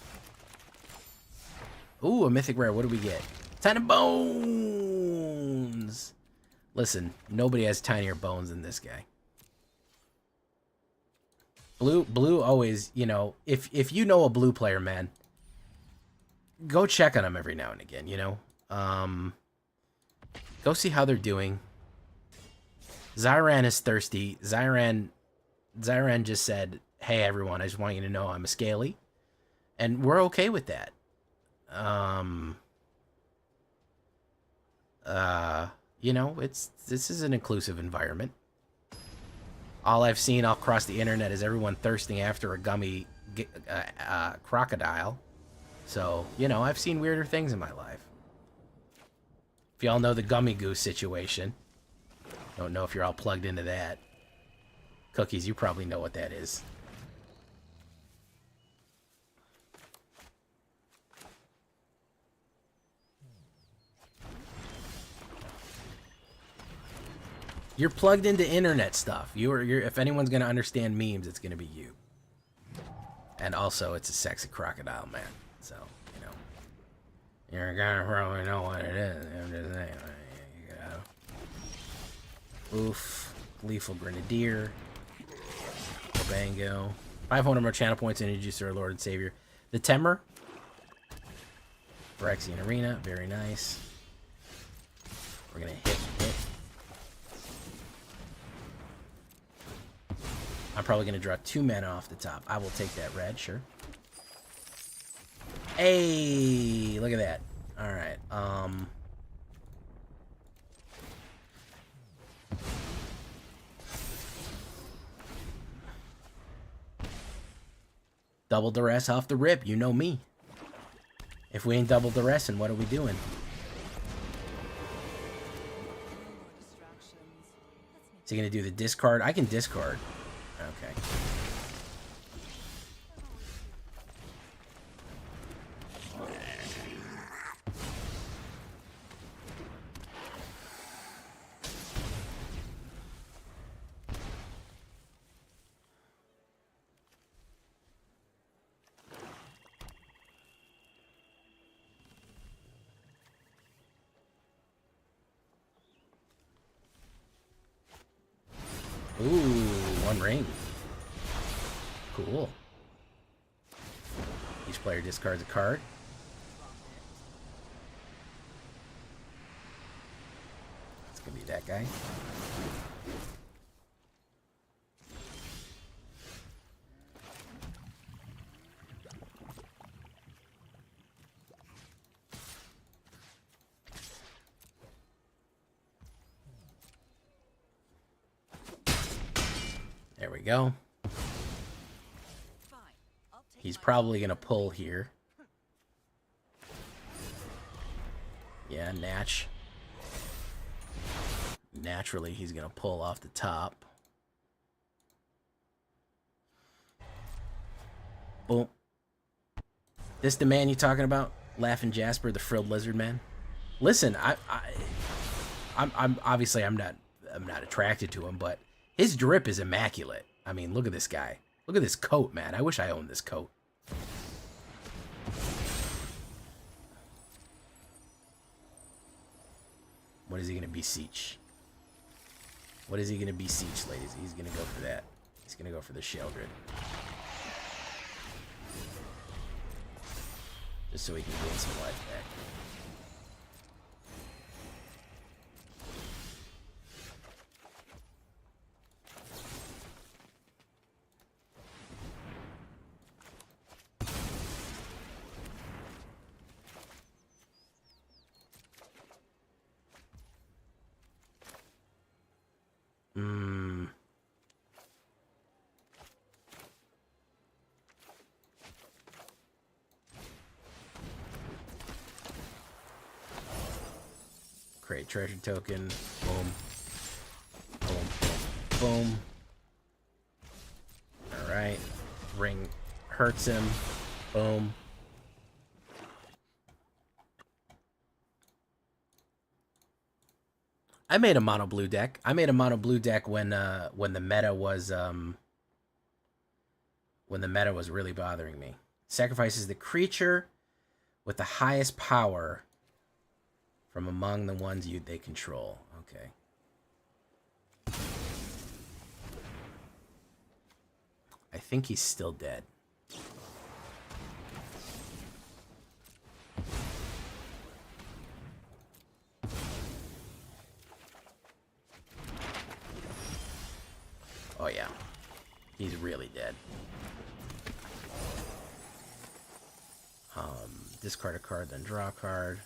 Ooh, a mythic rare. What do we get? Tiny Bones! Listen, nobody has tinier bones than this guy. Blue always, you know, if you know a blue player, man, go check on them every now and again, you know? Go see how they're doing. Zyran is thirsty. Zyran just said, hey, everyone, I just want you to know I'm a scaly. And we're okay with that. You know, this is an inclusive environment. All I've seen all across the internet is everyone thirsting after a gummy crocodile. So, you know, I've seen weirder things in my life. If y'all know the gummy goose situation, don't know if you're all plugged into that. Cookies, you probably know what that is. You're plugged into internet stuff. You're if anyone's gonna understand memes, it's gonna be you. And also, it's a sexy crocodile, man. So, you know, you're gonna probably know what it is. I'm just saying. Oof. Lethal Grenadier. Bango. 500 more channel points and introduce our Lord and Savior. The Temur. Phyrexian Arena. Very nice. We're gonna hit. I'm probably gonna draw 2 mana off the top. I will take that red, sure. Hey, look at that. Alright, double duress off the rip, you know me. If we ain't double duressing, what are we doing? Is he gonna do the discard? I can discard. Okay. Ooh, 1 ring. Cool. Each player discards a card. It's gonna be that guy. There we go. He's probably going to pull here. Yeah, Natch. Naturally, he's going to pull off the top. Boom. This the man you talking about? Laughing Jasper, the frilled lizard man? Listen, I'm obviously I'm not attracted to him, but his drip is immaculate. I mean, look at this guy. Look at this coat, man. I wish I owned this coat. What is he going to beseech? What is he going to beseech, ladies? He's going to go for that. He's going to go for the Sheldred. Just so he can gain some life back. Create treasure token. Boom. Boom. Boom. Boom. Alright. Ring hurts him. Boom. I made a mono blue deck. I made a mono blue deck when the meta was really bothering me. Sacrifices the creature with the highest power from among the ones they control. Okay. I I think he's still dead. Oh yeah, he's really dead. Discard a card, then draw a card.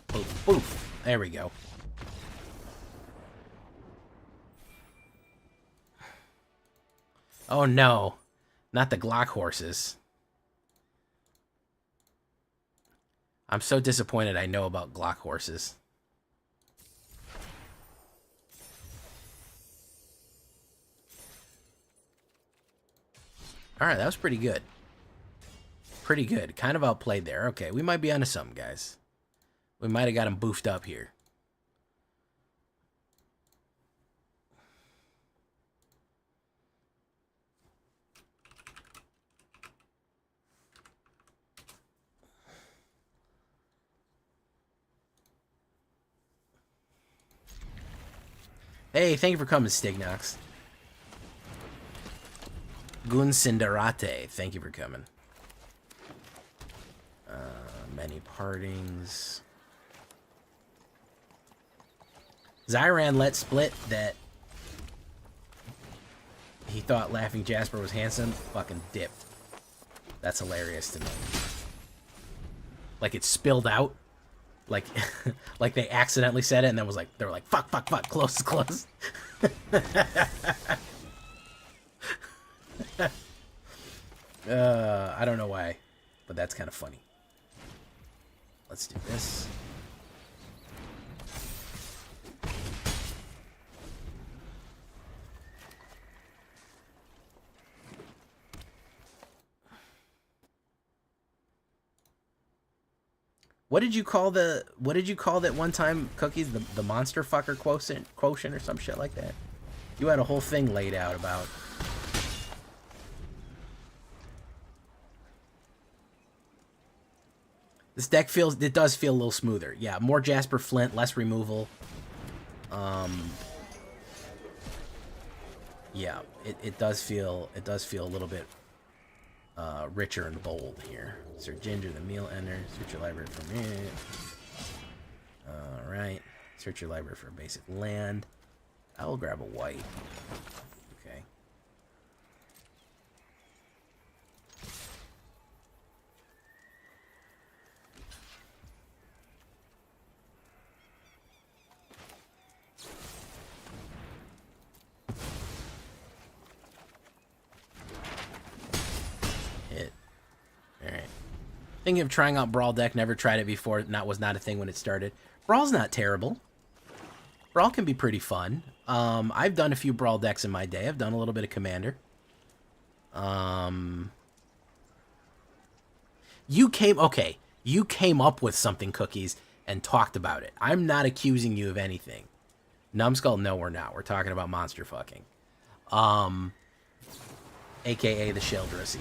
Poof, poof. There we go. Oh no, not the Glock horses. I'm so disappointed I know about Glock horses. Alright, that was pretty good. Pretty good. Kind of outplayed there. Okay, we might be onto something, guys. We might have got him boofed up here. Hey, thank you for coming, Stignox. Gunsindarate, thank you for coming. Many partings. Zyran let split that he thought Laughing Jasper was handsome. Fucking dipped. That's hilarious to me. Like it spilled out. Like, like they accidentally said it and then was like, they were like, fuck, fuck, fuck, close, close. I don't know why, but that's kind of funny. Let's do this. What did you call that one time, Cookies? The monster fucker quotient or some shit like that? You had a whole thing laid out about. This deck does feel a little smoother. Yeah, more Jasper Flint, less removal. Yeah, it does feel a little bit richer and bold here. Sir Ginger, the meal ender. Search your library for me. Alright. Search your library for a basic land. I will grab a white. Okay. Hit. Alright. Thinking of trying out Brawl deck. Never tried it before. Was not a thing when it started. Brawl's not terrible. Brawl can be pretty fun. I've done a few Brawl decks in my day. I've done a little bit of Commander. You came up with something, Cookies, and talked about it. I'm not accusing you of anything. Numbskull, no, we're not. We're talking about monster fucking. AKA the Sheldrissy.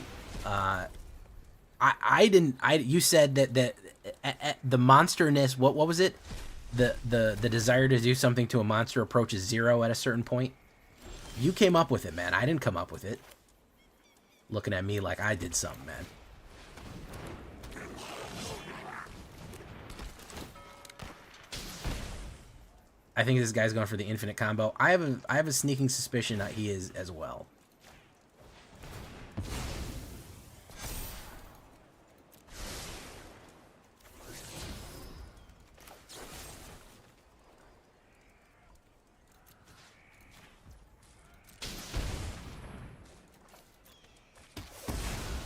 You said that the monsterness, what was it? The desire to do something to a monster approaches 0 at a certain point. You came up with it, man. I didn't come up with it. Looking at me like I did something, man. I think this guy's going for the infinite combo. I have a sneaking suspicion that he is as well.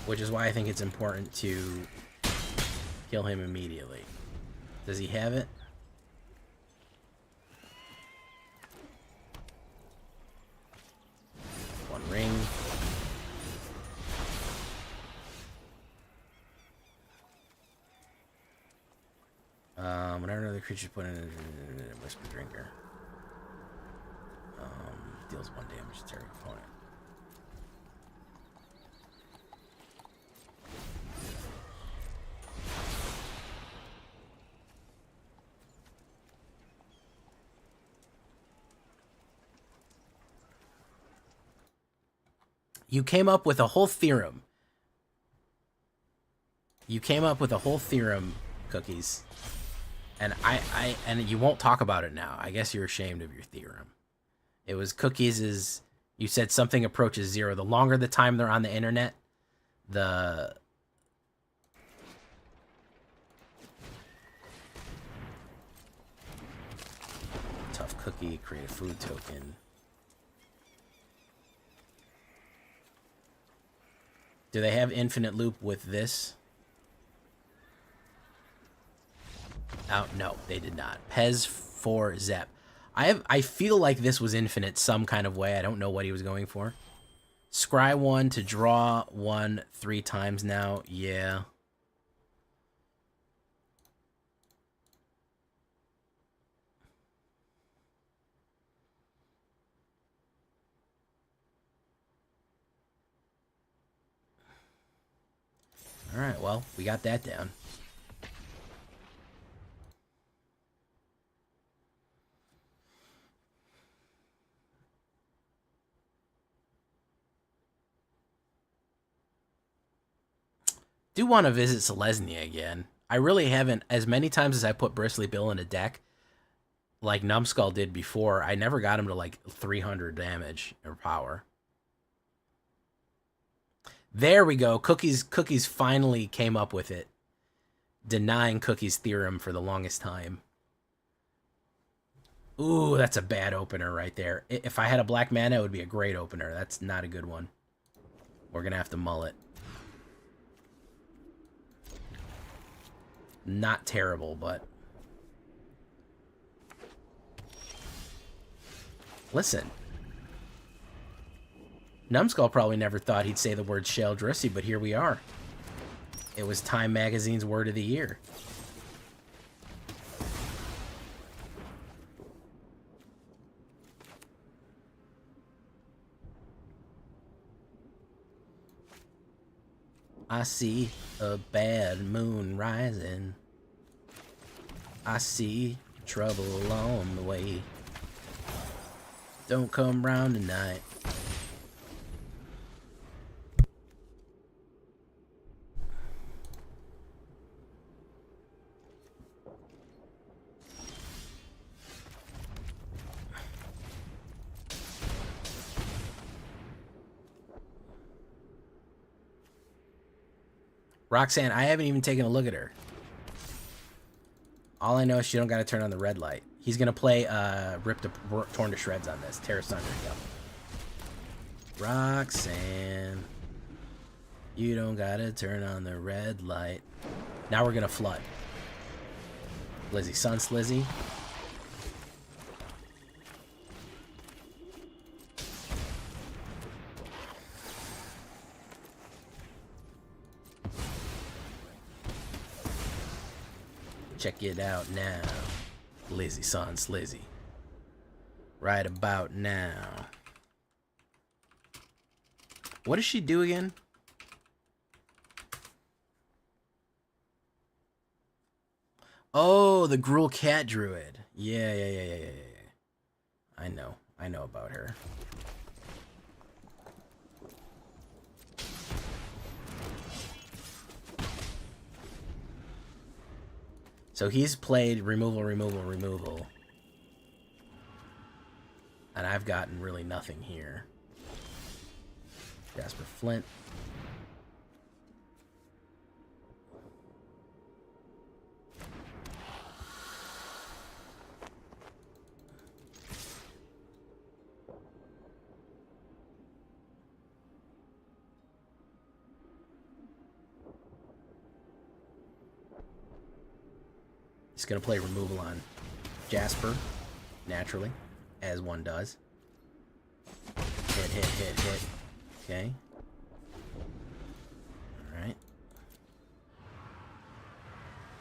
Which is why I think it's important to kill him immediately. Does he have it? One ring. Whenever another creature put in a Whisper Drinker. Deals 1 damage to target opponent. You came up with a whole theorem. You came up with a whole theorem, Cookies. And and you won't talk about it now. I guess you're ashamed of your theorem. It was Cookies' you said something approaches 0. The longer the time they're on the internet, the tough cookie, create a food token. Do they have infinite loop with this? Oh, no, they did not. Pez for Zep. I feel like this was infinite some kind of way. I don't know what he was going for. Scry 1 to draw 1 3 times now. Yeah. All right, well, we got that down. Do want to visit Selesnya again. I really haven't. As many times as I put Bristly Bill in a deck, like Numbskull did before, I never got him to like 300 damage or power. There we go. Cookies finally came up with it. Denying Cookies' theorem for the longest time. Ooh, that's a bad opener right there. If I had a black mana, it would be a great opener. That's not a good one. We're going to have to mull it. Not terrible, but... Listen. Numbskull probably never thought he'd say the word Sheldrissy, but here we are. It was Time Magazine's word of the year. I see a bad moon rising. I see trouble on the way. Don't come round tonight. Roxanne, I haven't even taken a look at her. All I know is she don't got to turn on the red light. He's going to play Torn to Shreds on this. Tear Asunder, yep. Roxanne, you don't got to turn on the red light. Now we're going to flood. Lizzie, Suns Lizzie. Check it out now. Lizzie, Sans Lizzie. Right about now. What does she do again? Oh, the Gruul Cat Druid. Yeah. I know about her. So he's played removal. And I've gotten really nothing here. Jasper Flint. He's going to play removal on Jasper, naturally, as one does. Hit. Okay. Alright.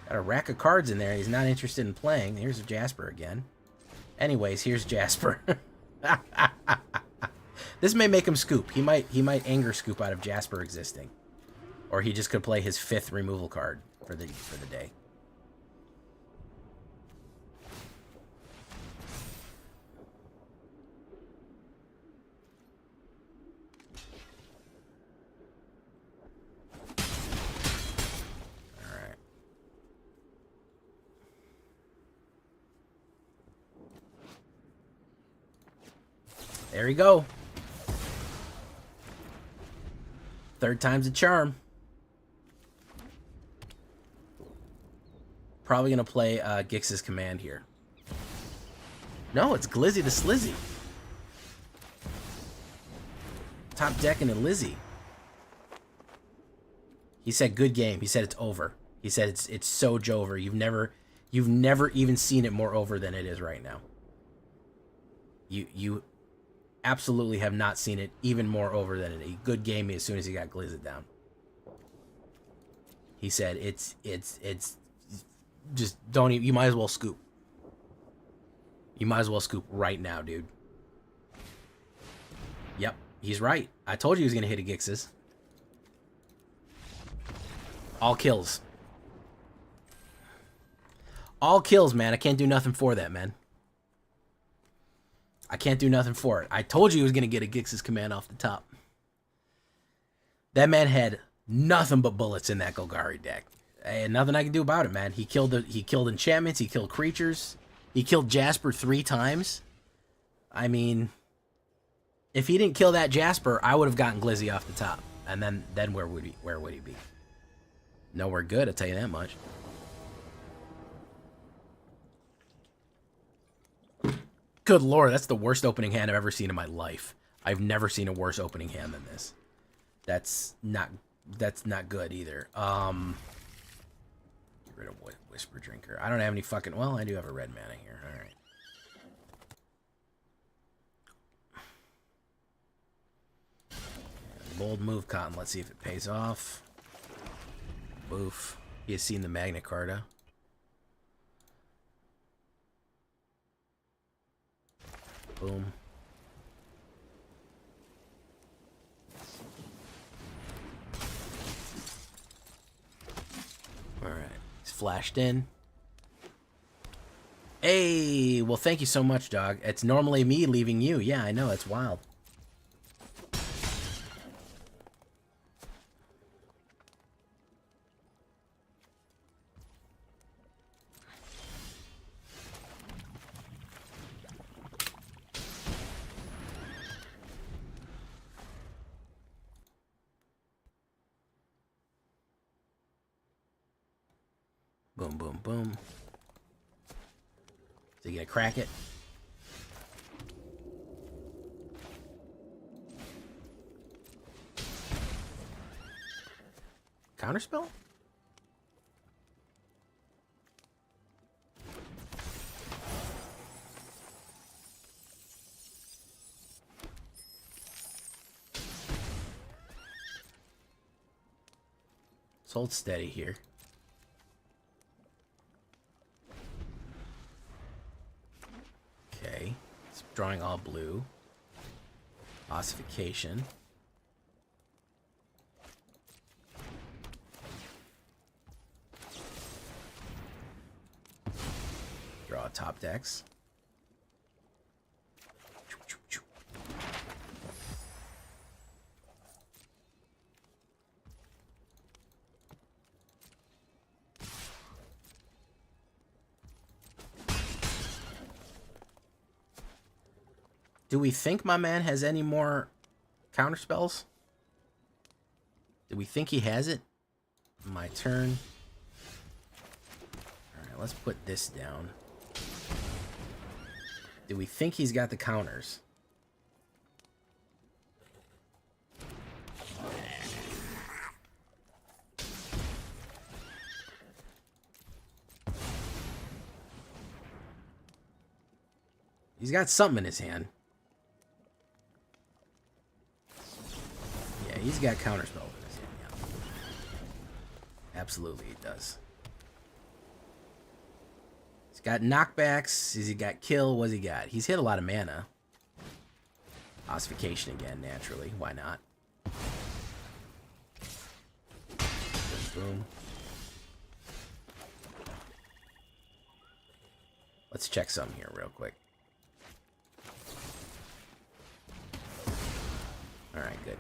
Got a rack of cards in there he's not interested in playing. Here's Jasper again. Anyways, here's Jasper. This may make him scoop. He might anger scoop out of Jasper existing. Or he just could play his 5th removal card for the day. There we go. Third time's a charm. Probably going to play Gix's Command here. No, it's Glizzy the Slizzy. Top decking and Lizzie. He said good game. He said it's over. He said it's so Jover. You've never even seen it more over than it is right now. You absolutely have not seen it even more over than it. A good game as soon as he got Glizzed down. He said it's just don't even, you might as well scoop. You might as well scoop right now, dude. Yep, he's right. I told you he was gonna hit a Gix's. All kills. All kills, man. I can't do nothing for that, man. I can't do nothing for it. I told you he was going to get a Gix's Command off the top. That man had nothing but bullets in that Golgari deck. And nothing I can do about it, man. He killed enchantments. He killed creatures. He killed Jasper 3 times. I mean, if he didn't kill that Jasper, I would have gotten Glizzy off the top. And then where would he be? Nowhere good, I'll tell you that much. Good lord, that's the worst opening hand I've ever seen in my life. I've never seen a worse opening hand than this. That's not good either. Get rid of Whisper Drinker. I don't have any fucking... Well, I do have a red mana here. Alright. Bold move, Cotton. Let's see if it pays off. Oof. He has seen the Magna Carta. Boom. Alright. He's flashed in. Hey! Well, thank you so much, dog. It's normally me leaving you. Yeah, I know. It's wild. Boom, boom, boom. So you gonna crack it? Counterspell? Let's hold steady here. Okay, it's drawing all blue. Ossification. Draw a top decks. Do we think my man has any more counterspells? Do we think he has it? My turn. Alright, let's put this down. Do we think he's got the counters? He's got something in his hand. Yeah, he's got counterspells in his hand, yeah. Absolutely, he does. He's got knockbacks. Has he got kill? What's he got? He's hit a lot of mana. Ossification again, naturally. Why not? Boom. Let's check some here real quick. Alright, good.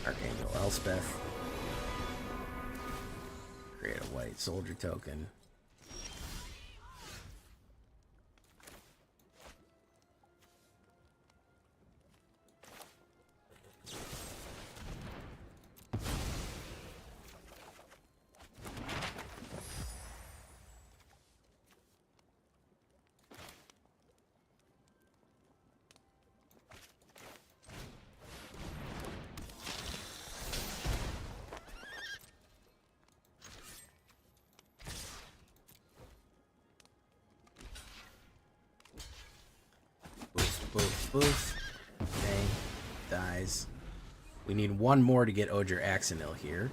Archangel Elspeth. Create a white soldier token. Boof. Okay. Dies. We need one more to get Oger Axonil here.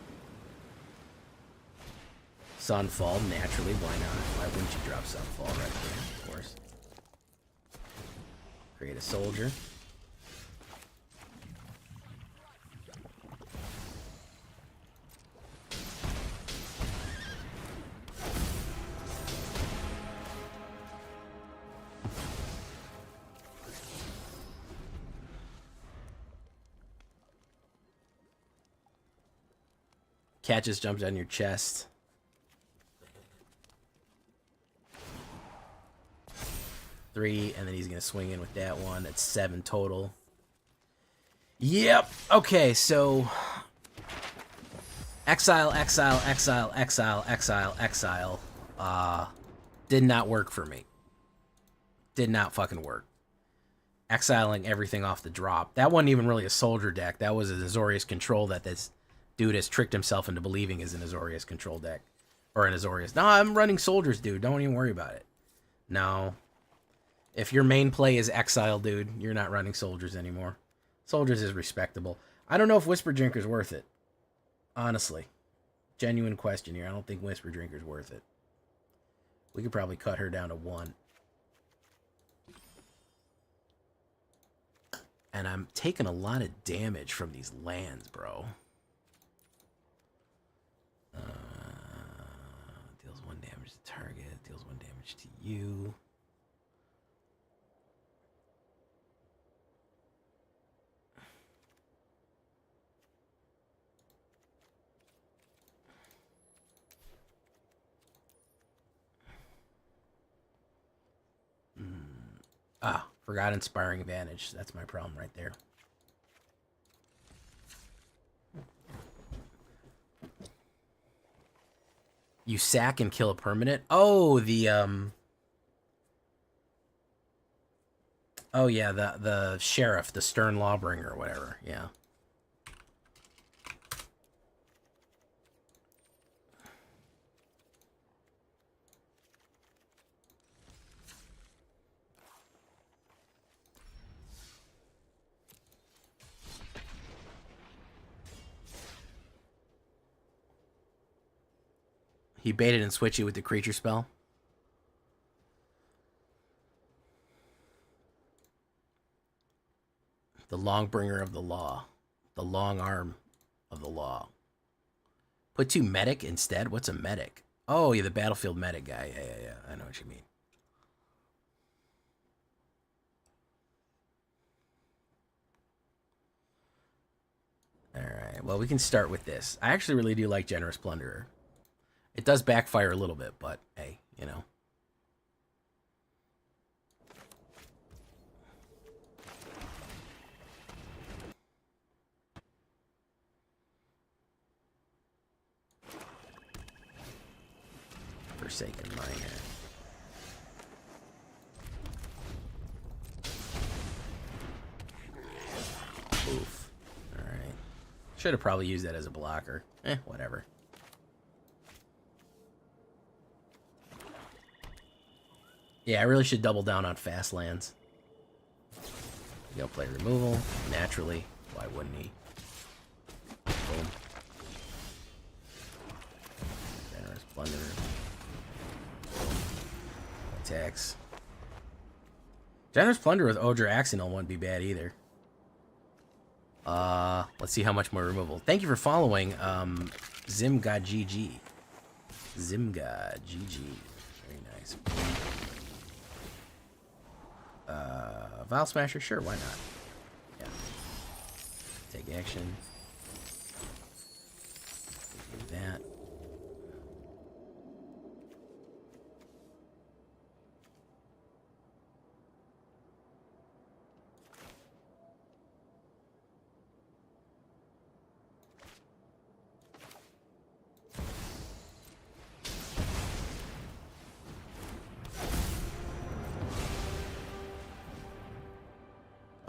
Sunfall, naturally. Why not? Why wouldn't you drop Sunfall right there? Of course. Create a soldier. Cat just jumped on your chest. Three, and then he's going to swing in with that one. That's 7 total. Yep. Okay, so... Exile. Did not work for me. Did not fucking work. Exiling everything off the drop. That wasn't even really a soldier deck. That was an Azorius control that this dude has tricked himself into believing is an Azorius control deck. Or an Azorius. No, I'm running soldiers, dude. Don't even worry about it. No. If your main play is Exile, dude, you're not running soldiers anymore. Soldiers is respectable. I don't know if Whisper Drinker's worth it. Honestly. Genuine question here. I don't think Whisper Drinker's worth it. We could probably cut her down to 1. And I'm taking a lot of damage from these lands, bro. Deals 1 damage to target. Deals 1 damage to you. Forgot Inspiring Advantage. That's my problem right there. You sack and kill a permanent? Oh, the oh yeah, the sheriff, the Stern Lawbringer or whatever. Yeah. He baited and switched you with the creature spell. The Longbringer of the Law. The long arm of the law. Put 2 medic instead? What's a medic? Oh, yeah, the battlefield medic guy. Yeah. I know what you mean. Alright, well, we can start with this. I actually really do like Generous Plunderer. It does backfire a little bit, but hey, you know. Forsaken Miner. Oof. Alright. Should have probably used that as a blocker. Whatever. Yeah, I really should double down on fast lands. He'll play removal, naturally. Why wouldn't he? Boom. Generous Plunderer. Attacks. Generous Plunderer with Oger Axonil wouldn't be bad either. Let's see how much more removal. Thank you for following, Zimga GG. Zimga GG. Very nice. Vial Smasher, sure, why not? Yeah. Take action. that.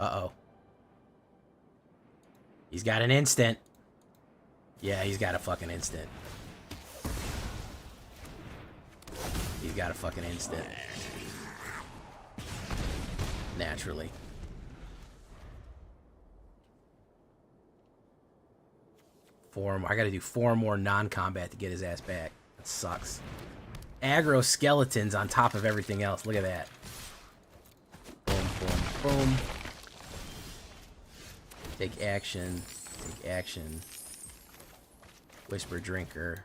Uh-oh. He's got an instant. Yeah, he's got a fucking instant. He's got a fucking instant. Naturally. I gotta do 4 more non-combat to get his ass back. That sucks. Aggro skeletons on top of everything else. Look at that. Boom, boom, boom. Take action. Take action. Whisper Drinker.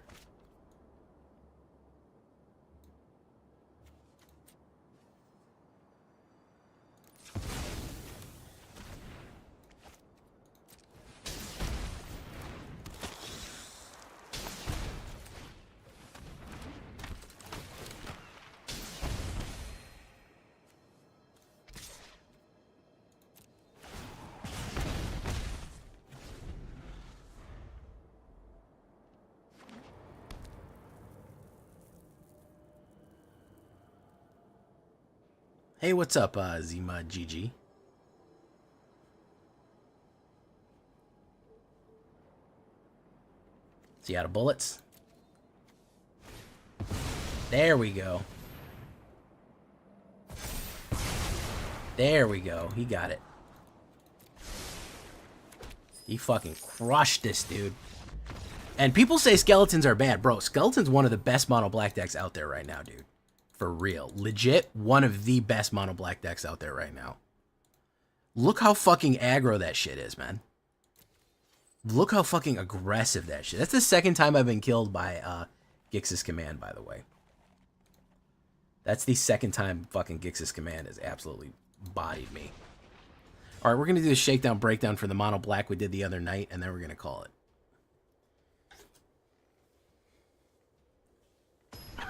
Hey, what's up, Zima GG? So you out of bullets? There we go. There we go. He got it. He fucking crushed this dude. And people say skeletons are bad. Bro, skeleton's one of the best mono black decks out there right now, dude. For real. Legit, one of the best mono black decks out there right now. Look how fucking aggro that shit is, man. Look how fucking aggressive that shit. That's the second time I've been killed by Gix's Command, by the way. That's the second time fucking Gix's Command has absolutely bodied me. Alright, we're going to do the shakedown breakdown for the mono black we did the other night, and then we're going to call it.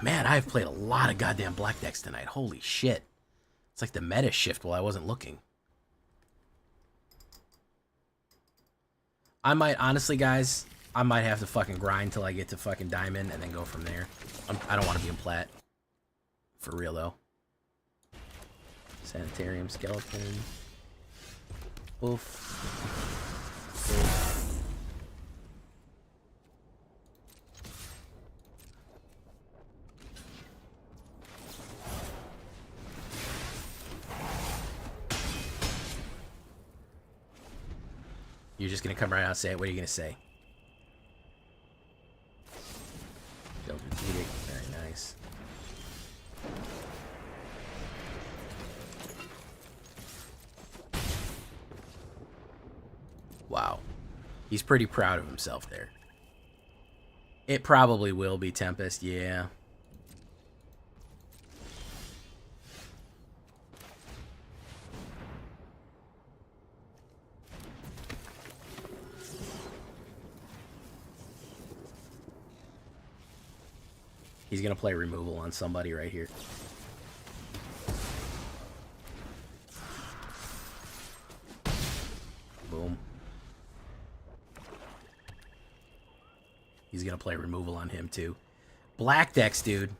Man, I've played a lot of goddamn black decks tonight. Holy shit. It's like the meta shift while I wasn't looking. I might, honestly, guys, I might have to fucking grind till I get to fucking diamond and then go from there. I don't want to be in plat. For real, though. Sanitarium skeleton. Oof. Oof. You're just gonna come right out and say it. What are you gonna say? Children's Edict, very nice. Wow. He's pretty proud of himself there. It probably will be Tempest, yeah. He's going to play removal on somebody right here. Boom. He's going to play removal on him too. Black decks, dude.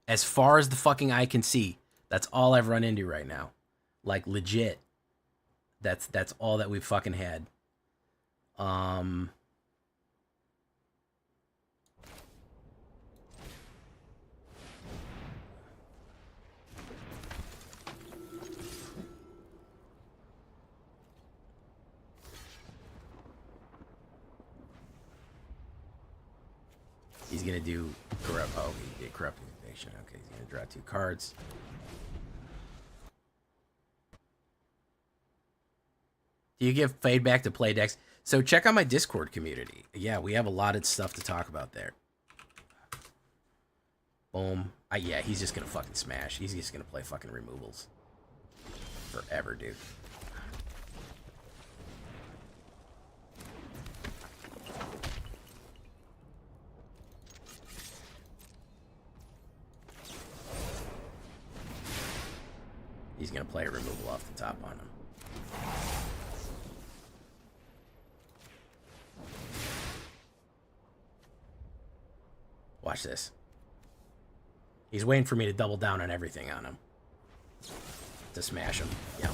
As far as the fucking eye can see, that's all I've run into right now. Like, legit. That's all that we've fucking had. He's gonna do corrupt. Oh, he did corrupt invasion. Okay, he's gonna draw 2 cards. Do you give fade back to play decks? So check out my Discord community. Yeah, we have a lot of stuff to talk about there. Boom. Yeah, he's just gonna fucking smash. He's just gonna play fucking removals forever, dude. He's going to play a removal off the top on him. Watch this. He's waiting for me to double down on everything on him. To smash him. Yep.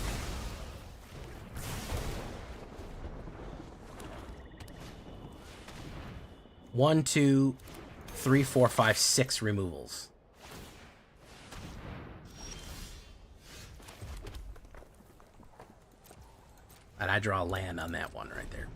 One, two, three, four, five, six removals. And I draw a land on that one right there.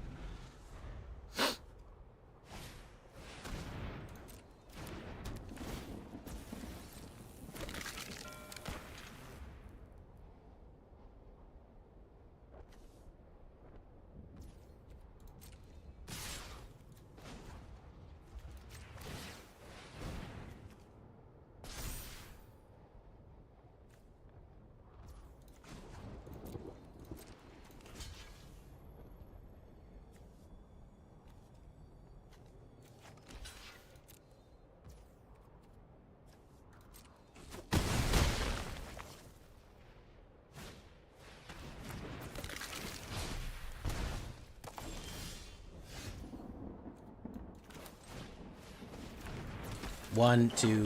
One, two,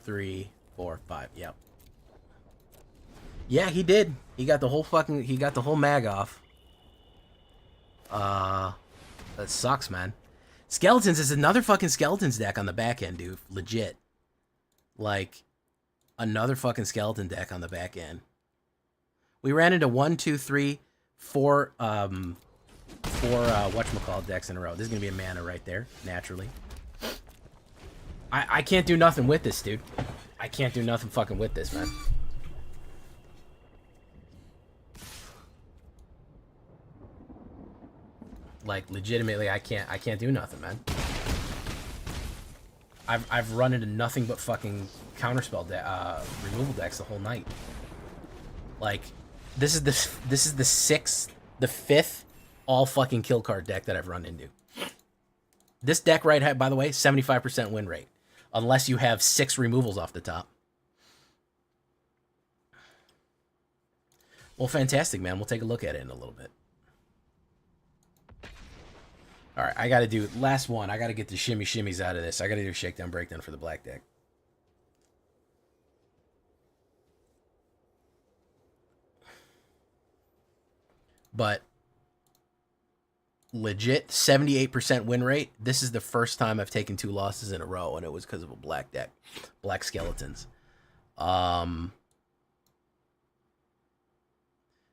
three, four, five. Yep. Yeah, he did. He got the whole mag off. That sucks, man. Skeletons is another fucking Skeletons deck on the back end, dude. Legit. Like, another fucking skeleton deck on the back end. We ran into 1, 2, 3, 4, whatchamacallit decks in a row. This is gonna be a mana right there, naturally. I can't do nothing with this, dude. I can't do nothing fucking with this, man. Like, legitimately, I can't do nothing, man. I've run into nothing but fucking counterspell removal decks the whole night. Like, this is the fifth all fucking kill card deck that I've run into. This deck right, by the way, 75% win rate. Unless you have 6 removals off the top. Well, fantastic, man. We'll take a look at it in a little bit. All right, I got to do last one. I got to get the shimmies out of this. I got to do a shakedown breakdown for the black deck. But legit 78% win rate. This is the first time I've taken 2 losses in a row, and it was because of a black deck, black skeletons.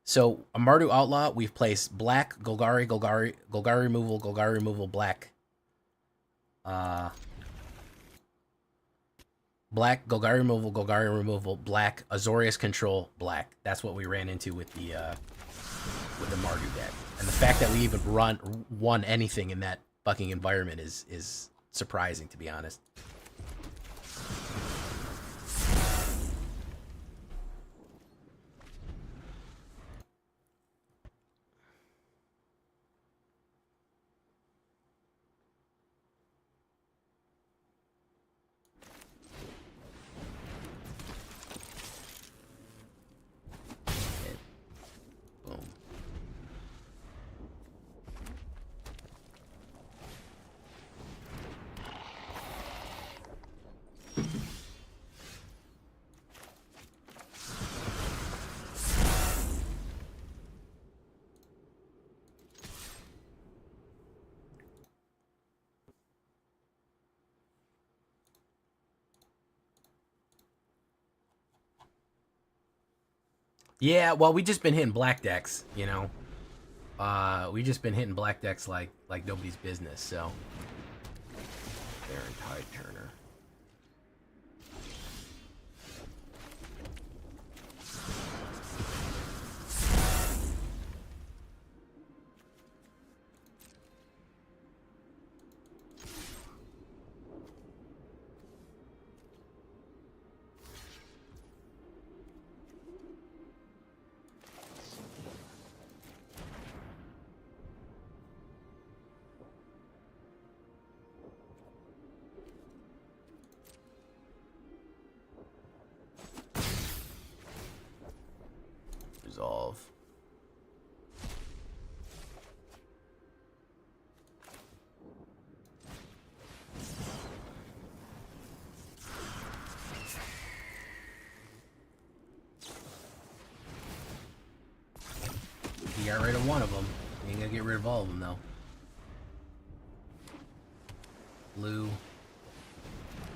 So a Mardu Outlaw, we've placed black Golgari removal, black. Black Golgari removal, black Azorius control, black. That's what we ran into with the Mardu deck. And the fact that we even won anything in that fucking environment is surprising, to be honest. Yeah, well, we just been hitting black decks, you know. We just been hitting black decks like nobody's business, so. Baron Tide Turner. got rid of one of them. You ain't gonna get rid of all of them, though. Blue.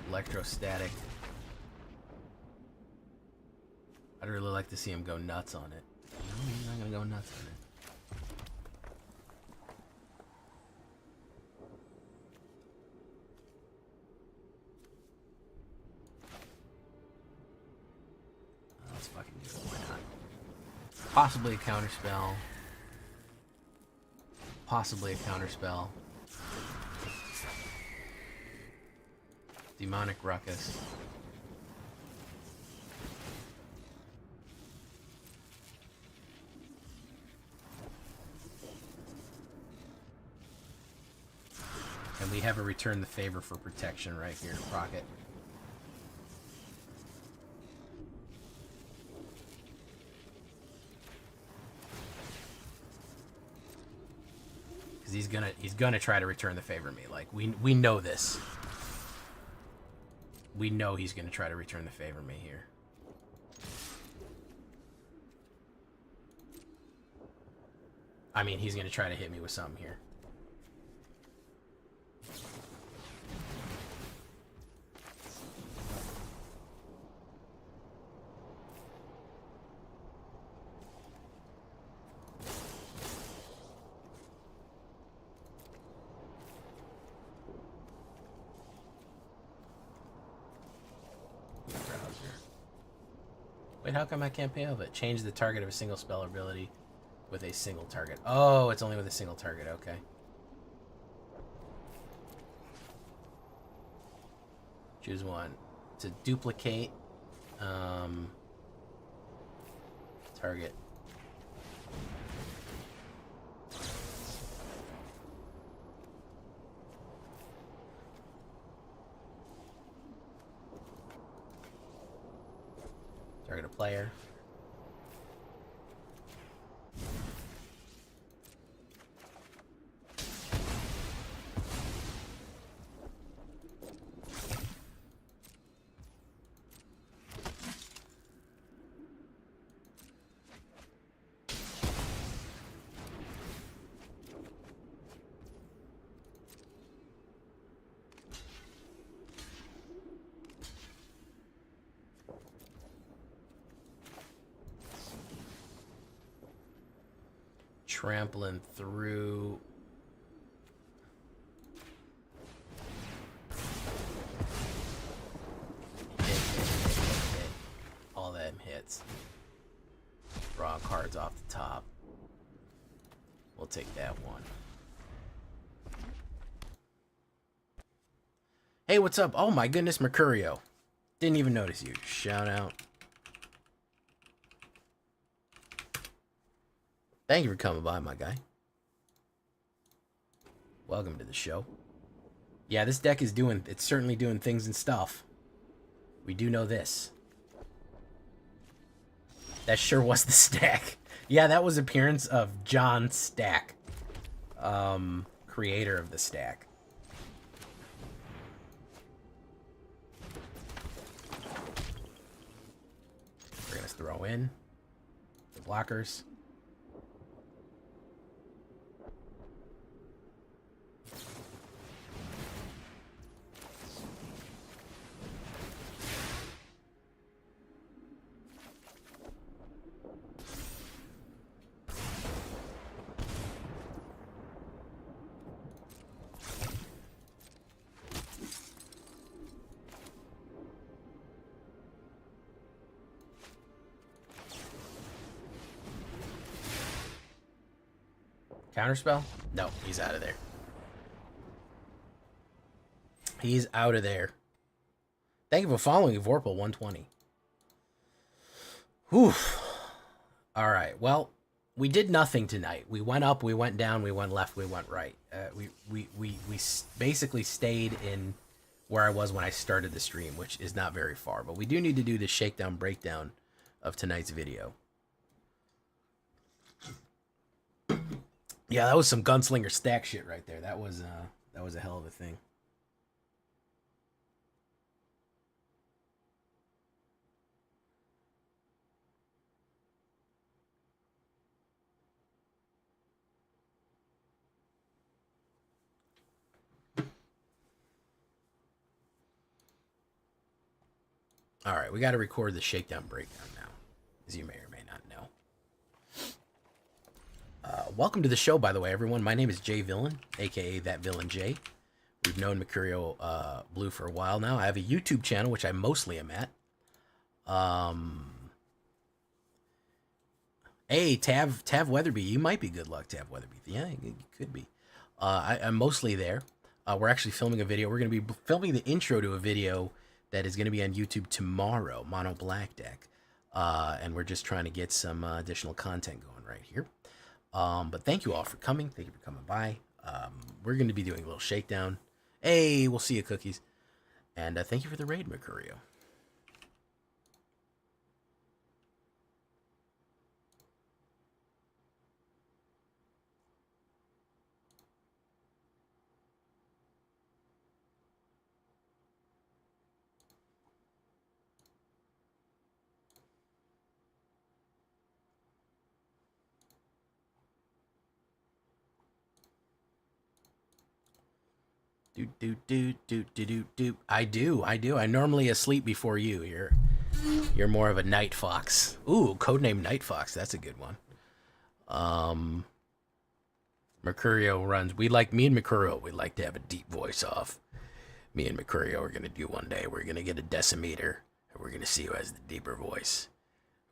Electrostatic. I'd really like to see him go nuts on it. No, he's not gonna go nuts on it. Let's fucking do it. Why not? Possibly a counterspell. Possibly a counterspell. Demonic Ruckus. And we have a Return the Favor for protection right here, Rocket. Because he's gonna try to return the favor me. Like we know this. We know he's gonna try to return the favor me here. I mean, he's gonna try to hit me with something here. Wait, how come I can't pay off it? Change the target of a single spell ability with a single target. Oh, it's only with a single target. Okay. Choose one. To duplicate target. Target a player. Trampling through. Hit. All them hits. Draw cards off the top. We'll take that one. Hey, what's up? Oh my goodness, Mercurio. Didn't even notice you. Shout out. Thank you for coming by, my guy. Welcome to the show. Yeah, this deck is it's certainly doing things and stuff. We do know this. That sure was the stack. Yeah, that was appearance of John Stack. Creator of the stack. We're gonna throw in the blockers. Counterspell? No, he's out of there. He's out of there. Thank you for following Vorpal 120. Whew. Alright, well, we did nothing tonight. We went up, we went down, we went left, we went right. We basically stayed in where I was when I started the stream, which is not very far. But we do need to do the shakedown breakdown of tonight's video. Yeah, that was some gunslinger stack shit right there. That was a hell of a thing. All right, we got to record the shakedown breakdown now, as you may or may not know. Welcome to the show, by the way, everyone. My name is Jay Villain, aka That Villain Jay. We've known Mercurio Blue for a while now. I have a YouTube channel, which I mostly am at. Hey, Tav Weatherby, you might be good luck, Tav Weatherby. Yeah, you could be. I'm mostly there. We're actually filming a video. We're going to be filming the intro to a video that is going to be on YouTube tomorrow, Mono Black Deck. And we're just trying to get some additional content going right here. But thank you all for coming. Thank you for coming by. We're going to be doing a little shakedown. Hey, we'll see you, Cookies. And thank you for the raid, Mercurio. I do. I normally asleep before you. You're more of a night fox. Ooh, codename Night Fox. That's a good one. Mercurio runs. Me and Mercurio, we like to have a deep voice off. Me and Mercurio are gonna do one day. We're gonna get a decimeter, and we're gonna see who has the deeper voice.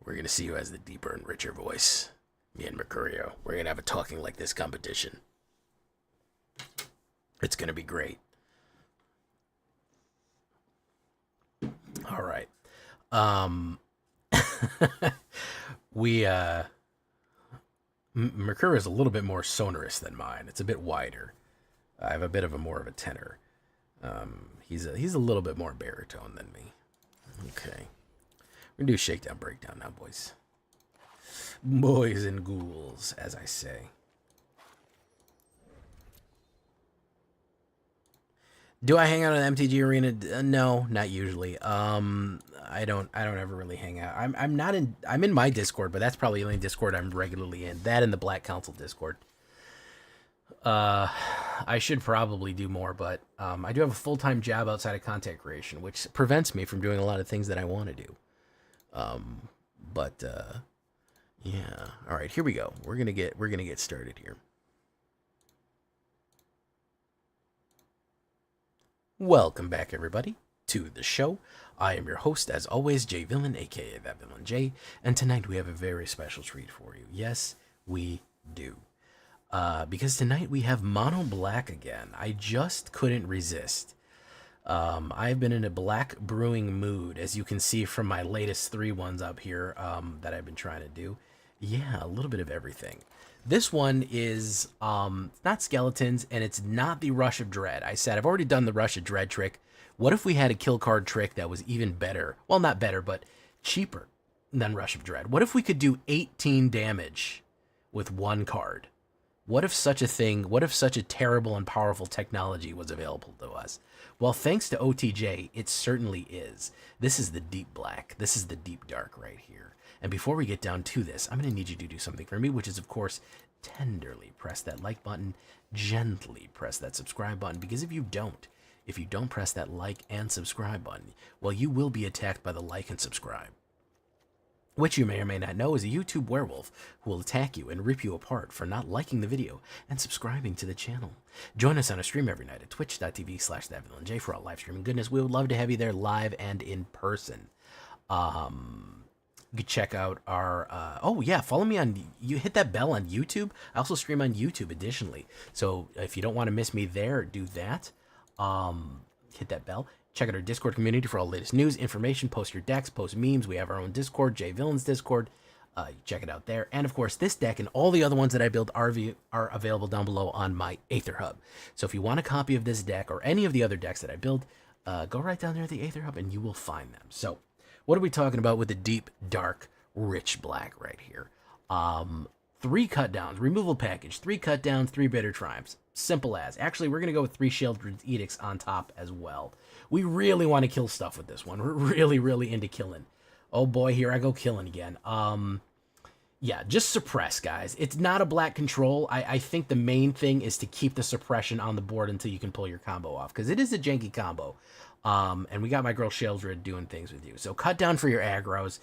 We're gonna see who has the deeper and richer voice. Me and Mercurio. We're gonna have a talking like this competition. It's going to be great. All right. Mercurio is a little bit more sonorous than mine. It's a bit wider. I have a bit of more of a tenor. He's a little bit more baritone than me. Okay. We're going to do shakedown breakdown now, boys. Boys and ghouls, as I say. Do I hang out on the MTG arena? No, not usually. I don't ever really hang out. I'm in my Discord, but that's probably the only Discord I'm regularly in. That and the Black Council Discord. I should probably do more, but I do have a full-time job outside of content creation, which prevents me from doing a lot of things that I want to do. Yeah. All right, here we go. We're gonna get started here. Welcome back, everybody, to the show. I am your host, as always, Jay Villain, aka That Villain Jay, and tonight we have a very special treat for you. Yes, we do. Because tonight we have Mono Black again. I just couldn't resist. I've been in a black brewing mood, as you can see from my latest 3 ones up here that I've been trying to do. Yeah, a little bit of everything. This one is not skeletons, and it's not the Rush of Dread. I said I've already done the Rush of Dread trick. What if we had a kill card trick that was even better? Well, not better, but cheaper than Rush of Dread. What if we could do 18 damage with 1 card? What if such a terrible and powerful technology was available to us? Well, thanks to OTJ, it certainly is. This is the deep black. This is the deep dark right here. And before we get down to this, I'm going to need you to do something for me, which is, of course, tenderly press that like button, gently press that subscribe button, because if you don't press that like and subscribe button, well, you will be attacked by the like and subscribe, which you may or may not know is a YouTube werewolf who will attack you and rip you apart for not liking the video and subscribing to the channel. Join us on a stream every night at twitch.tv/thatvillainj for all live streaming goodness. We would love to have you there live and in person. You can check out our, follow me you hit that bell on YouTube. I also stream on YouTube additionally. So if you don't want to miss me there, do that. Hit that bell. Check out our Discord community for all the latest news, information, post your decks, post memes. We have our own Discord, Jay Villain's Discord. Check it out there. And of course, this deck and all the other ones that I build are available down below on my AetherHub. So if you want a copy of this deck or any of the other decks that I build, go right down there at the AetherHub and you will find them. So what are we talking about with the deep, dark, rich black right here? 3 cut downs, removal package, 3 cut downs, 3 bitter triumphs. Simple as. Actually, we're going to go with 3 Sheoldred's Edicts on top as well. We really want to kill stuff with this one. We're really, really into killing. Oh boy, here I go killing again. Yeah, just suppress, guys. It's not a black control. I think the main thing is to keep the suppression on the board until you can pull your combo off, because it is a janky combo. And we got my girl Sheldred doing things with you. So cut down for your aggros,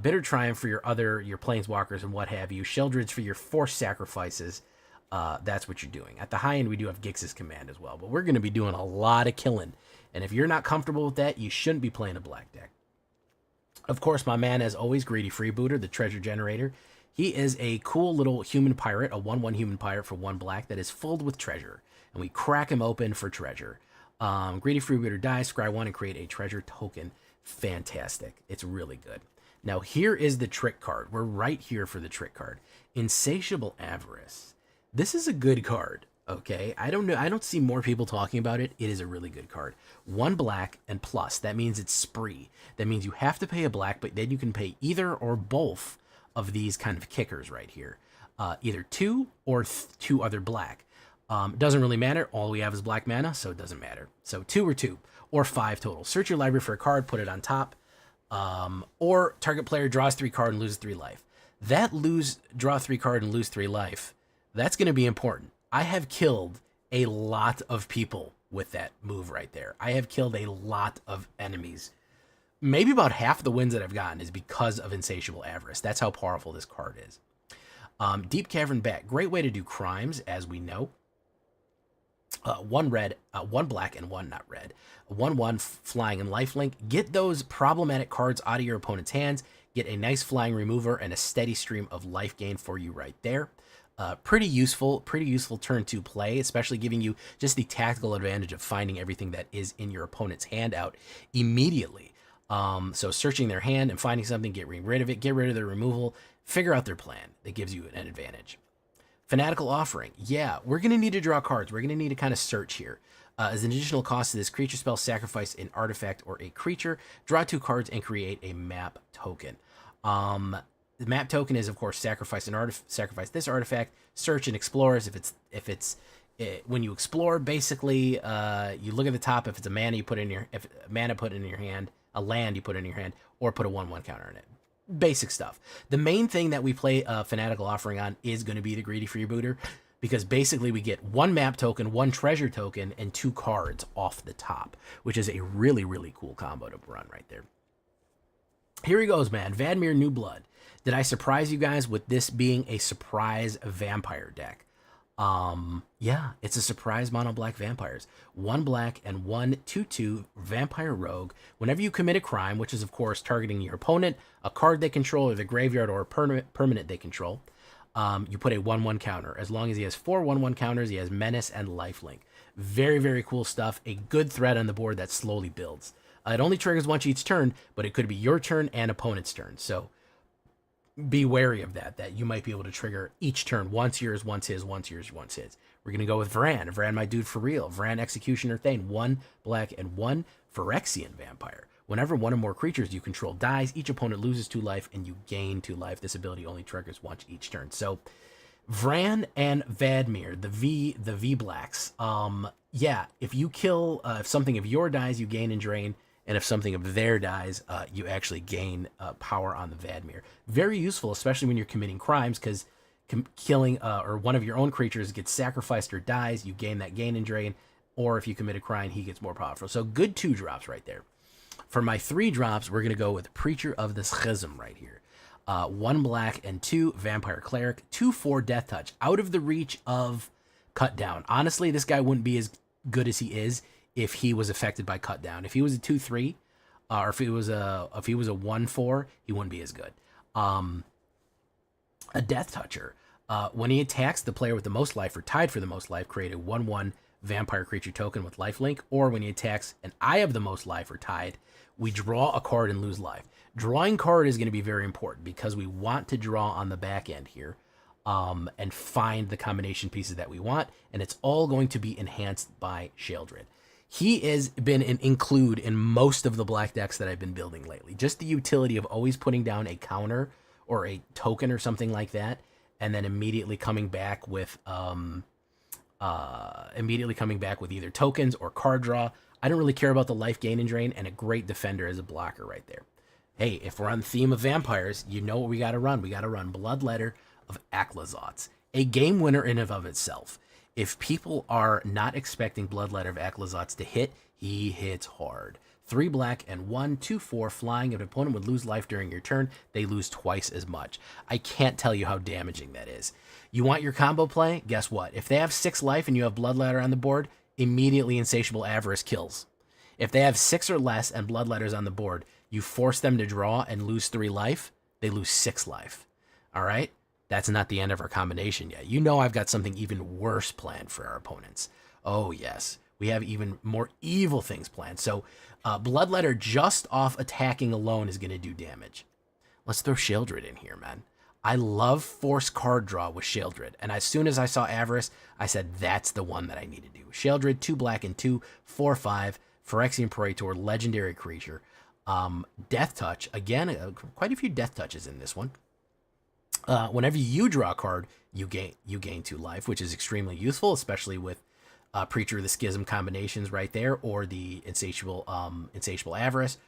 Bitter Triumph for your planeswalkers and what have you. Sheldred's for your forced sacrifices. That's what you're doing. At the high end, we do have Gix's Command as well, but we're going to be doing a lot of killing. And if you're not comfortable with that, you shouldn't be playing a black deck. Of course, my man, as always, Greedy Freebooter, the treasure generator. He is a cool little human pirate, a 1/1 human pirate for 1 black that is filled with treasure. And we crack him open for treasure. Greedy Freebooter dies, scry 1 and create a treasure token. Fantastic. It's really good. Now, here is the trick card. We're right here for the trick card. Insatiable Avarice. This is a good card, okay? I don't see more people talking about it. It is a really good card. 1 black and plus. That means it's spree. That means you have to pay a black, but then you can pay either or both of these kind of kickers right here. Either 2 or 2 other black. Doesn't really matter. All we have is black mana, so it doesn't matter. So 2 or 2 or 5 total. Search your library for a card, put it on top. Or target player draws 3 cards and loses 3 life. That draw 3 cards and lose 3 life, that's going to be important. I have killed a lot of people with that move right there. I have killed a lot of enemies. Maybe about half the wins that I've gotten is because of Insatiable Avarice. That's how powerful this card is. Deep Cavern Bat, great way to do crimes, as we know. 1 red, 1 black, and 1 not red. 1/1 flying and lifelink. Get those problematic cards out of your opponent's hands. Get a nice flying remover and a steady stream of life gain for you right there. Pretty useful turn 2 play, especially giving you just the tactical advantage of finding everything that is in your opponent's hand out immediately. So searching their hand and finding something, get rid of it, get rid of their removal, figure out their plan. That gives you an advantage. Fanatical Offering. Yeah, we're going to need to draw cards. We're going to need to kind of search here. As an additional cost to this creature spell, sacrifice an artifact or a creature, draw 2 cards, and create a map token. The map token is, of course, sacrifice this artifact, search and explores. When you explore, basically, you look at the top. If it's a mana, put it in your hand, a land you put in your hand, or put a 1/1 counter in it. Basic stuff. The main thing that we play Fanatical Offering on is going to be the Greedy Freebooter, because basically we get 1 map token, 1 treasure token, and 2 cards off the top, which is a really, really cool combo to run right there. Here he goes, man. Vadmir New Blood. Did I surprise you guys with this being a surprise vampire deck? Yeah, it's a surprise mono black vampires. 1 black and 1 2/2 vampire rogue. Whenever you commit a crime, which is of course targeting your opponent, a card they control, or the graveyard, or a permanent they control, you put a 1/1 counter. As long as he has 4 1/1 counters, he has menace and lifelink. Very, very cool stuff. A good threat on the board that slowly builds. It only triggers once each turn, but it could be your turn and opponent's turn. So be wary of that you might be able to trigger each turn. Once yours, once his, once yours, once his. We're going to go with Vran, my dude for real. Vran Executioner Thane, 1 black and 1 Phyrexian Vampire. Whenever 1 or more creatures you control dies, each opponent loses 2 life and you gain 2 life. This ability only triggers once each turn. So Vran and Vadmir, the V blacks. Yeah, if you kill, if something of your dies, you gain and drain. And if something of their dies, you actually gain power on the Vadmir. Very useful, especially when you're committing crimes, because killing or one of your own creatures gets sacrificed or dies, you gain that gain and drain. Or if you commit a crime, he gets more powerful. So good 2 drops right there. For my 3 drops, we're going to go with Preacher of the Schism right here. 1 black and 2 Vampire Cleric, 2/4 Death Touch, out of the reach of Cut Down. Honestly, this guy wouldn't be as good as he is if he was affected by Cut Down. If he was a 2/3, or if he was a 1/4, he wouldn't be as good. A Death Toucher. When he attacks the player with the most life or tied for the most life, create a 1/1 vampire creature token with lifelink. Or when he attacks and I have the most life or tied, we draw a card and lose life. Drawing card is going to be very important because we want to draw on the back end here, and find the combination pieces that we want. And it's all going to be enhanced by Sheldred. He has been an include in most of the black decks that I've been building lately. Just the utility of always putting down a counter or a token or something like that, and then immediately coming back with either tokens or card draw. I don't really care about the life gain and drain, and a great defender as a blocker right there. Hey, if we're on the theme of vampires, you know what we got to run. We got to run Bloodletter of Aclazotz, a game winner in and of itself. If people are not expecting Bloodletter of Aclazotz to hit, He hits hard. 3 black and 1, 2, 4 flying. If an opponent would lose life during your turn, they lose twice as much. I can't tell you how damaging that is. You want your combo play? Guess what? If they have 6 life and you have Bloodletter on the board, immediately Insatiable Avarice kills. If they have 6 or less and Bloodletters on the board, you force them to draw and lose 3 life, they lose 6 life. All right? That's not the end of our combination yet. You know I've got something even worse planned for our opponents. Oh, yes. We have even more evil things planned. So Bloodletter just off attacking alone is going to do damage. Let's throw Sheoldred in here, man. I love force card draw with Sheoldred. And as soon as I saw Avarice, I said, that's the one that I need to do. Sheoldred, 2 black and 2, 4/5, Phyrexian Praetor, legendary creature. Death Touch, again, quite a few Death Touches in this one. Whenever you draw a card, you gain 2 life, which is extremely useful, especially with Preacher of the Schism combinations right there, or the Insatiable Avarice,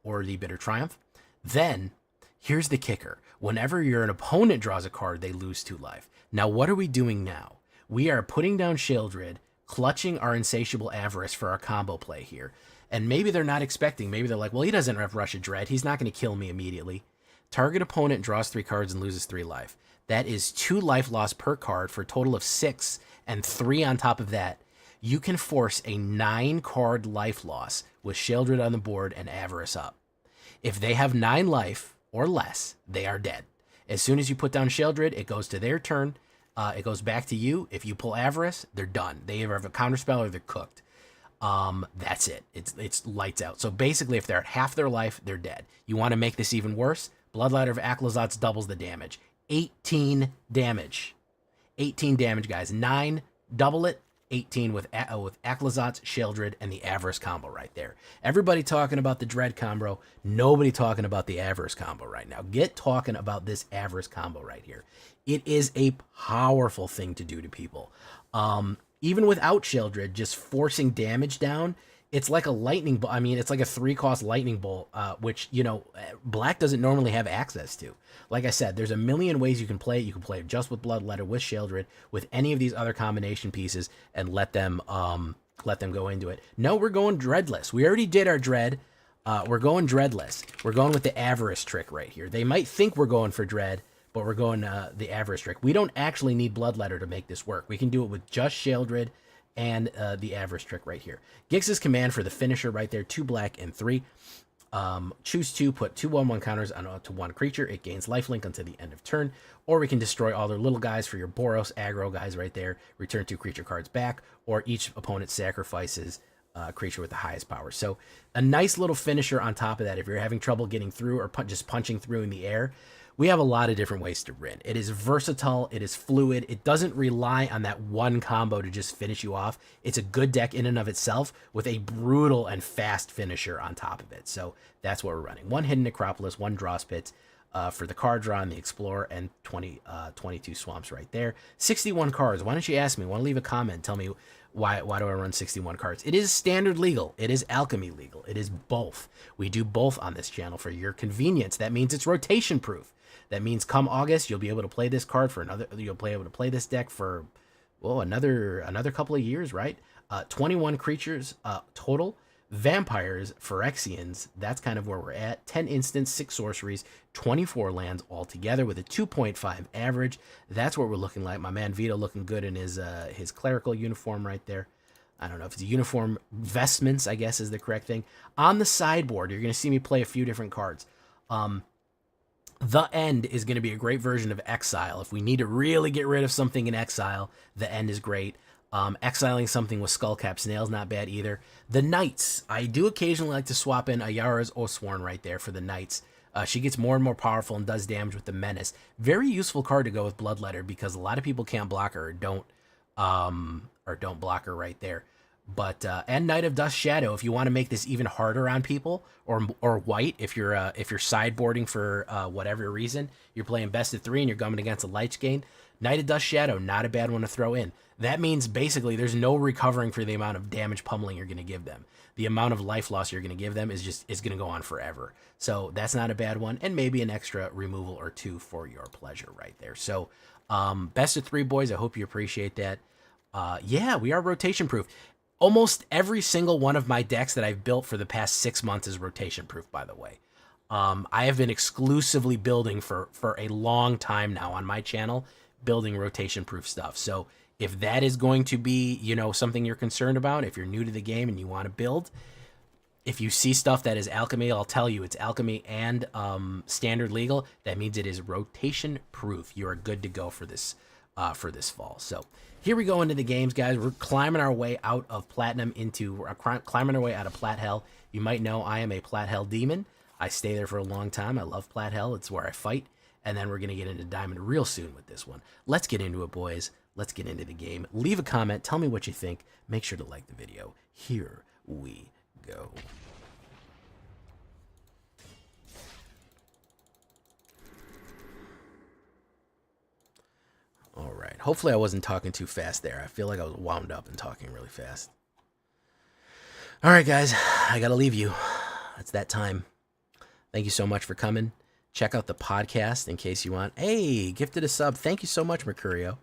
or the Bitter Triumph. Then, here's the kicker. Whenever an opponent draws a card, they lose 2 life. Now, what are we doing now? We are putting down Sheoldred, clutching our Insatiable Avarice for our combo play here. And maybe they're not expecting. Maybe they're like, well, he doesn't have Rush of Dread. He's not going to kill me immediately. Target opponent draws 3 cards and loses 3 life. That is 2 life loss per card for a total of 6, and 3 on top of that. You can force a 9-card life loss with Sheoldred on the board and Avarice up. If they have 9 life or less, they are dead. As soon as you put down Sheoldred, it goes to their turn. It goes back to you. If you pull Avarice, they're done. They either have a counterspell or they're cooked. That's it. It's lights out. So basically, if they're at half their life, they're dead. You want to make this even worse? Bloodletter of Aclazotz doubles the damage. 18 damage. 18 damage, guys. 9, double it. 18 with Aclazotz, Sheoldred, and the Avarice combo right there. Everybody talking about the Dread combo. Nobody talking about the Avarice combo right now. Get talking about this Avarice combo right here. It is a powerful thing to do to people. Even without Sheoldred, just forcing damage down, it's like a lightning bolt. I mean, it's like a 3-cost lightning bolt, which, you know, black doesn't normally have access to. Like I said, there's a million ways you can play it. You can play it just with Bloodletter, with Sheoldred, with any of these other combination pieces, and let them go into it. No, we're going Dreadless. We already did our Dread. We're going Dreadless. We're going with the Avarice trick right here. They might think we're going for Dread, but we're going the Avarice trick. We don't actually need Bloodletter to make this work. We can do it with just Sheoldred and the Avarice trick right here. Gix's command for the finisher right there, 2 black and 3. Choose 2, put 2 1/1 counters onto 1 creature. It gains lifelink until the end of turn. Or we can destroy all their little guys for your Boros aggro guys right there. Return 2 creature cards back, or each opponent sacrifices a creature with the highest power. So a nice little finisher on top of that. If you're having trouble getting through or just punching through in the air, we have a lot of different ways to win. It is versatile. It is fluid. It doesn't rely on that one combo to just finish you off. It's a good deck in and of itself with a brutal and fast finisher on top of it. So that's what we're running. 1 Hidden Necropolis, 1 Draw Pit for the card draw and the Explorer, and 22 Swamps right there. 61 cards. Why don't you ask me? Want to leave a comment? Tell me why do I run 61 cards? It is standard legal. It is alchemy legal. It is both. We do both on this channel for your convenience. That means it's rotation proof. That means come August, you'll be able to play this card for you'll be able to play this deck for, well, another couple of years, right? 21 creatures total. Vampires, Phyrexians, that's kind of where we're at. 10 instants, 6 sorceries, 24 lands altogether with a 2.5 average. That's what we're looking like. My man Vito looking good in his clerical uniform right there. I don't know if it's a uniform vestments, I guess is the correct thing. On the sideboard, you're going to see me play a few different cards. The End is going to be a great version of Exile. If we need to really get rid of something in Exile, The End is great. Exiling something with Skullcap Snail's not bad either. The Knights. I do occasionally like to swap in Ayara's Osworn right there for the Knights. She gets more and more powerful and does damage with the Menace. Very useful card to go with Bloodletter because a lot of people can't block her or don't block her right there. But and Knight of Dust Shadow, if you want to make this even harder on people, or white, if you're sideboarding for whatever reason, you're playing best of 3 and you're coming against a Lights Gain, Knight of Dust Shadow, not a bad one to throw in. That means basically there's no recovering for the amount of damage pummeling you're going to give them. The amount of life loss you're going to give them is going to go on forever. So that's not a bad one, and maybe an extra removal or 2 for your pleasure right there. So best of 3, boys. I hope you appreciate that. Yeah, we are rotation proof. Almost every single one of my decks that I've built for the past 6 months is rotation proof, by the way. I have been exclusively building for a long time now on my channel, building rotation proof stuff. So if that is going to be, you know, something you're concerned about, if you're new to the game and you want to build, if you see stuff that is alchemy, I'll tell you it's alchemy and standard legal. That means it is rotation proof. You are good to go for this fall. So here we go into the games, guys. We're climbing our way out of platinum we're climbing our way out of plat hell. You might know I am a plat hell demon. I stay there for a long time. I love plat hell. It's where I fight. And then we're going to get into diamond real soon with this one. Let's get into it, boys. Let's get into the game. Leave a comment. Tell me what you think. Make sure to like the video. Here we go. All right. Hopefully I wasn't talking too fast there. I feel like I was wound up and talking really fast. All right, guys. I got to leave you. It's that time. Thank you so much for coming. Check out the podcast in case you want. Hey, gifted a sub. Thank you so much, Mercurio.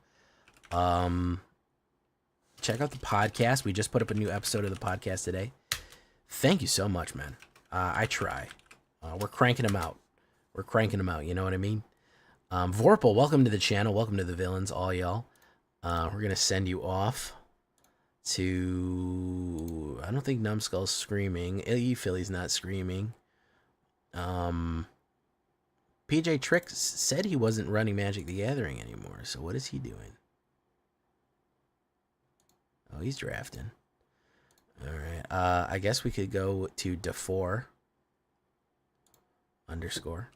Check out the podcast. We just put up a new episode of the podcast today. Thank you so much, man. I try. We're cranking them out. We're cranking them out. You know what I mean? Vorpal, welcome to the channel. Welcome to the villains, all y'all. We're going to send you off to... I don't think Numbskull's screaming. Philly's not screaming. PJ Trick said he wasn't running Magic the Gathering anymore, so what is he doing? Oh, he's drafting. All right. I guess we could go to DeFore _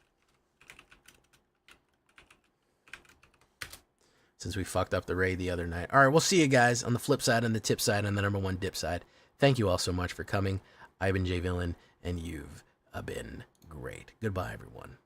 since we fucked up the raid the other night. All right, we'll see you guys on the flip side, on the tip side, on the #1 dip side. Thank you all so much for coming. I've been J Villain, and you've been great. Goodbye, everyone.